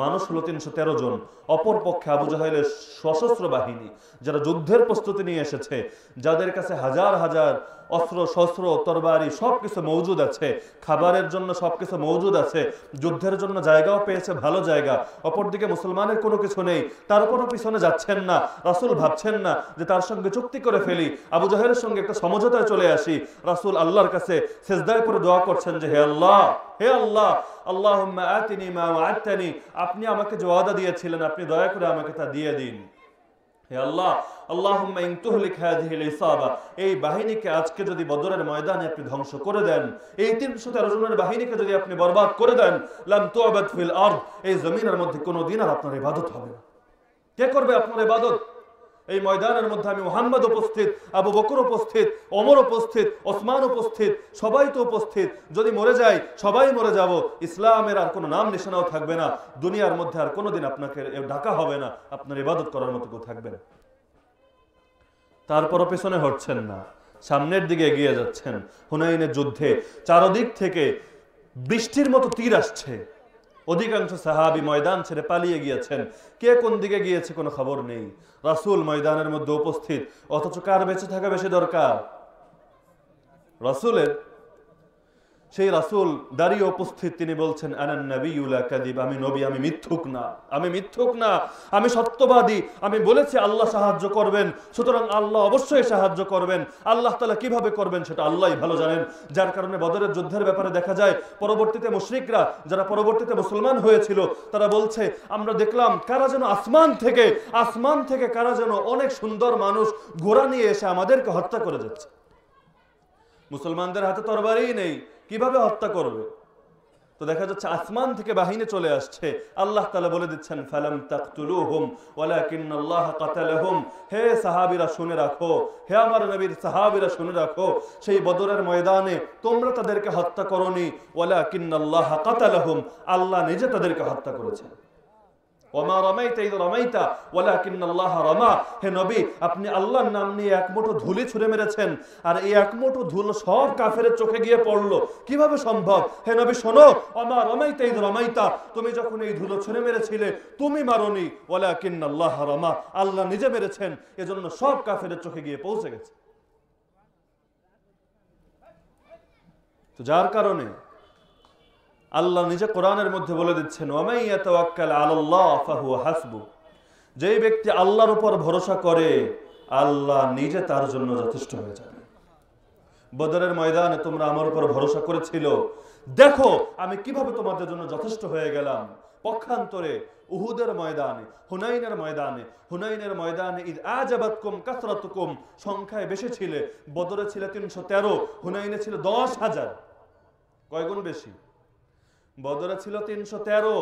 মানুষ হলো 313 জন। অপর পক্ষে আবু জাহেলের সশস্ত্র বাহিনী, যারা যুদ্ধের প্রস্তুতি নিয়ে এসেছে, যাদের কাছে হাজার হাজার অস্ত্র শস্ত্র তরবারি সবকিছু মজুদ আছে, খাবারের জন্য সবকিছু মজুদ আছে, যুদ্ধের জন্য জায়গাও পেয়েছে, ভালো জায়গা। অপরদিকে মুসলমানের কোনো কিছু নেই, তারপরও পিছনে যাচ্ছেন না। রাসূল ভাবছেন না যে তার সঙ্গে চুক্তি করে ফেলি, আবু জাহেলের সঙ্গে একটা সমঝোতায় চলে আসি। রাসূল আল্লাহর কাছে সিজদায় পড়ে দোয়া করছেন যে হে আল্লাহ, হে আল্লাহ, আল্লাহুম্মা আতিনি মা ওয়া'আদতানি, আপনি আমাকে যে ওয়াদা দিয়েছিলেন আপনি দয়া করে আমাকে তা দিয়ে দিন। হে আল্লাহ, আল্লাহুম্মা ইন তুহলিক হাযিহিল ইসাবা, এই বাহিনীকে আজকে যদি বদরের ময়দানে আপনি ধ্বংস করে দেন, এই 313 জনের বাহিনীকে যদি আপনি বরবাদ করে দেন, লাম তু'বাদ ফিল আরদ, এই জমিনের মধ্যে কোনোদিন আর আপনার ইবাদত হবে না। কে করবে আপনার ইবাদত? এই ময়দানের মধ্যে আমি মুহাম্মদ উপস্থিত, আবু বকর উপস্থিত, ওমর উপস্থিত, ওসমান উপস্থিত, সবাই তো উপস্থিত। যদি মরে যাই সবাই মরে যাব, ইসলামের আর কোনো নাম নিশানাও থাকবে না, দুনিয়ার মধ্যে আর কোনোদিন আপনাকে ডাকা হবে না, আপনার ইবাদত করার মতো কেউ থাকবে না। তারপরও পেছনে হটছেন না, সামনের দিকে এগিয়ে যাচ্ছেন। হুনাইনের যুদ্ধে চারদিক থেকে বৃষ্টির মতো তীর আসছে, অধিকাংশ সাহাবী ময়দান ছেড়ে পালিয়ে গিয়েছেন। কে কোন দিকে গিয়েছে কোনো খবর নেই। রাসূল ময়দানের মধ্যে উপস্থিত, অথচ কার বেঁচে থাকা বেশি দরকার? রাসূলের। সেই রাসূল দাঁড়িয়ে উপস্থিত, তিনি বলছেন আনান নাবিয়্যু লা কাযিব, আমি নবী, আমি মিথ্যুক না, আমি মিথ্যুক না, আমি সত্যবাদী। আমি বলেছি আল্লাহ সাহায্য করবেন, সুতরাং আল্লাহ অবশ্যই সাহায্য করবেন। আল্লাহ তাআলা কিভাবে করবেন সেটা আল্লাহই ভালো জানেন। যার কারণে বদরের যুদ্ধের ব্যাপারে দেখা যায় পরবর্তীতে মুশরিকরা যারা পরবর্তীতে মুসলমান হয়েছিল তারা বলছে আমরা দেখলাম কারা যেন আসমান থেকে কারা যেন অনেক সুন্দর মানুষ ঘোড়া নিয়ে এসে আমাদেরকে হত্যা করে যাচ্ছে। মুসলমানদের হাতে তরবারি নেই, কিভাবে হত্যা করবে? তো দেখা যাচ্ছে আসমান থেকে বাহিনী চলে আসছে। আল্লাহ তাআলা বলে দিচ্ছেন ফালাম তাকতুলুহুম ওয়ালাকিন্নাল্লাহ কাতালাহুম। হে সাহাবীরা শুনে রাখো, হে আমার নবীর সাহাবীরা শুনে রাখো, সেই বদরের ময়দানে তোমরা তাদেরকে হত্যা করোনি, ওয়ালাকিন্নাল্লাহ কাতালাহুম, আল্লাহ নিজে তাদেরকে হত্যা করেছেন। ওমা রামাইতা ইয রামাইতা ওয়ালাকিন্নাল্লাহ রামা। হে নবী, আপনি আল্লাহর নাম নিয়ে এক মুঠো ধুলি ছুঁড়ে মেরেছেন, আর এই এক মুঠো ধুলো সব কাফেরের চোখে গিয়ে পড়লো, কিভাবে সম্ভব? হে নবী শোনো, ওমা রামাইতা ইয রামাইতা, তুমি যখন এই ধুলো ছুঁড়ে মেরেছিলে তুমি মারোনি, ওয়ালাকিন্নাল্লাহ রামা, আল্লাহ নিজে মেরেছেন, এজন্য সব কাফেরের চোখে গিয়ে পৌঁছে গেছে। তো যার কারণে আল্লাহ নিজে কোরআনের মধ্যে বলে দিচ্ছেন ওয়ামাই ইয়াতাওয়াক্কাল আলাল্লাহ ফাহুয়া হাসবু, যেই ব্যক্তি আল্লাহর উপর ভরসা করে আল্লাহ নিজে তার জন্য যথেষ্ট হয়ে যাবে। বদরের ময়দানে তোমরা আমার উপর ভরসা করেছিল, দেখো আমি কিভাবে তোমাদের জন্য যথেষ্ট হয়ে গেলাম। পক্ষান্তরে উহুদের ময়দানে, হুনাইনের ময়দানে ইদ আজাবাতকুম কাসরাতুকুম, সংখ্যায় বেশি ছিলে। বদরে ছিল 313, হুনাইনে ছিল 10,000। কয় গুণ বেশি? বদরে ছিল 313,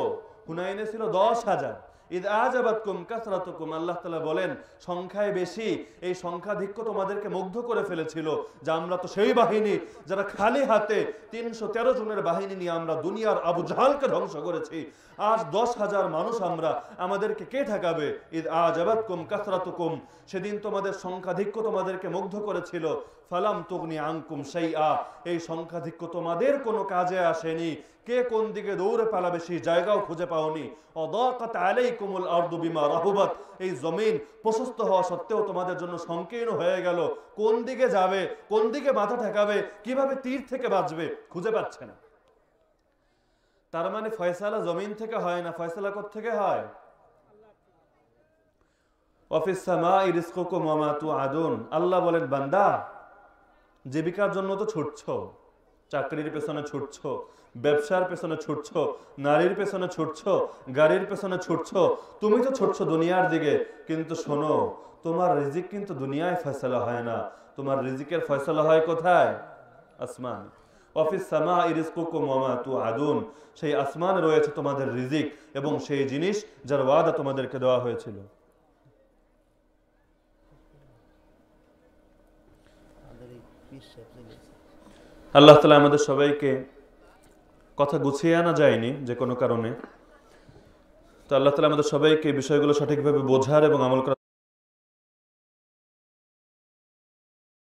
হুনাইনে ছিল 10,000। ইদ আজাবাতকুম কাসরাতুকুম, আল্লাহ তাআলা বলেন সংখ্যায় বেশি, এই সংখ্যাধিক্য তোমাদেরকে মুগ্ধ করে ফেলেছিল যে আমরা তো সেই বাহিনী যারা খালি হাতে 313 জনের বাহিনী নিয়ে আমরা দুনিয়ার আবু জাহালকে ধ্বংস করেছি। আজ 10,000 মানুষ আমরা, আমাদেরকে কে ঠেকাবে? ইদ আজাবাতকুম কাসরাতুকুম, সেদিন তোমাদের সংখ্যাধিক্য তোমাদেরকে মুগ্ধ করেছিল। ফালাম তুগনি আনকুম শাইআ, এই সংখ্যাধিক্য তোমাদের কোনো কাজে আসেনি। কে কোন দিকে দৌড়ে পালাবে সেই জায়গাও খুঁজে পাওনি। অদাকাত আলাইকুমুল আরদু বিমা রাহুবাত, এই জমিন প্রশস্ত হওয়া সত্ত্বেও তোমাদের জন্য সংকীর্ণ হয়ে গেল। কোন দিকে যাবে, কোন দিকে মাথা ঠেকাবে, কিভাবে তীর থেকে বাঁচবে খুঁজে পাচ্ছে না। তার মানে ফয়সালা জমিন থেকে হয় না, ফয়সালা কোথা থেকে হয়? ওয়াফিস সামাই রিজকুকুম ওয়া মা তুআদুন। আল্লাহ বলেন বান্দা, জীবিকার জন্য তো ছুটছো, চাকরির পেছনে ছুটছো, ব্যবসার পেছনে ছুটছো, নারীর পেছনে ছুটছো, গাড়ির পেছনে ছুটছো, তুমি তো ছুটছো দুনিয়ার দিকে। কিন্তু শোনো, তোমার রিজিক কিন্তু দুনিয়ায় ফয়সালা হয় না, তোমার রিজিকের ফয়সালা হয় কোথায়? আসমান। অফিস সামাই রিজকুকুম ওয়া মা তুআদুন, সেই আসমানে রয়েছে তোমাদের রিজিক এবং সেই জিনিস যার ওয়াদা তোমাদেরকে দেওয়া হয়েছিল। আল্লাহ তাআলা আমাদের সবাইকে, কথা গুছিয়ে আনা যায়নি যে কোনো কারণে, তো আল্লাহ তাআলা আমাদের সবাইকে বিষয়গুলো সঠিকভাবে বোঝার এবং আমল করার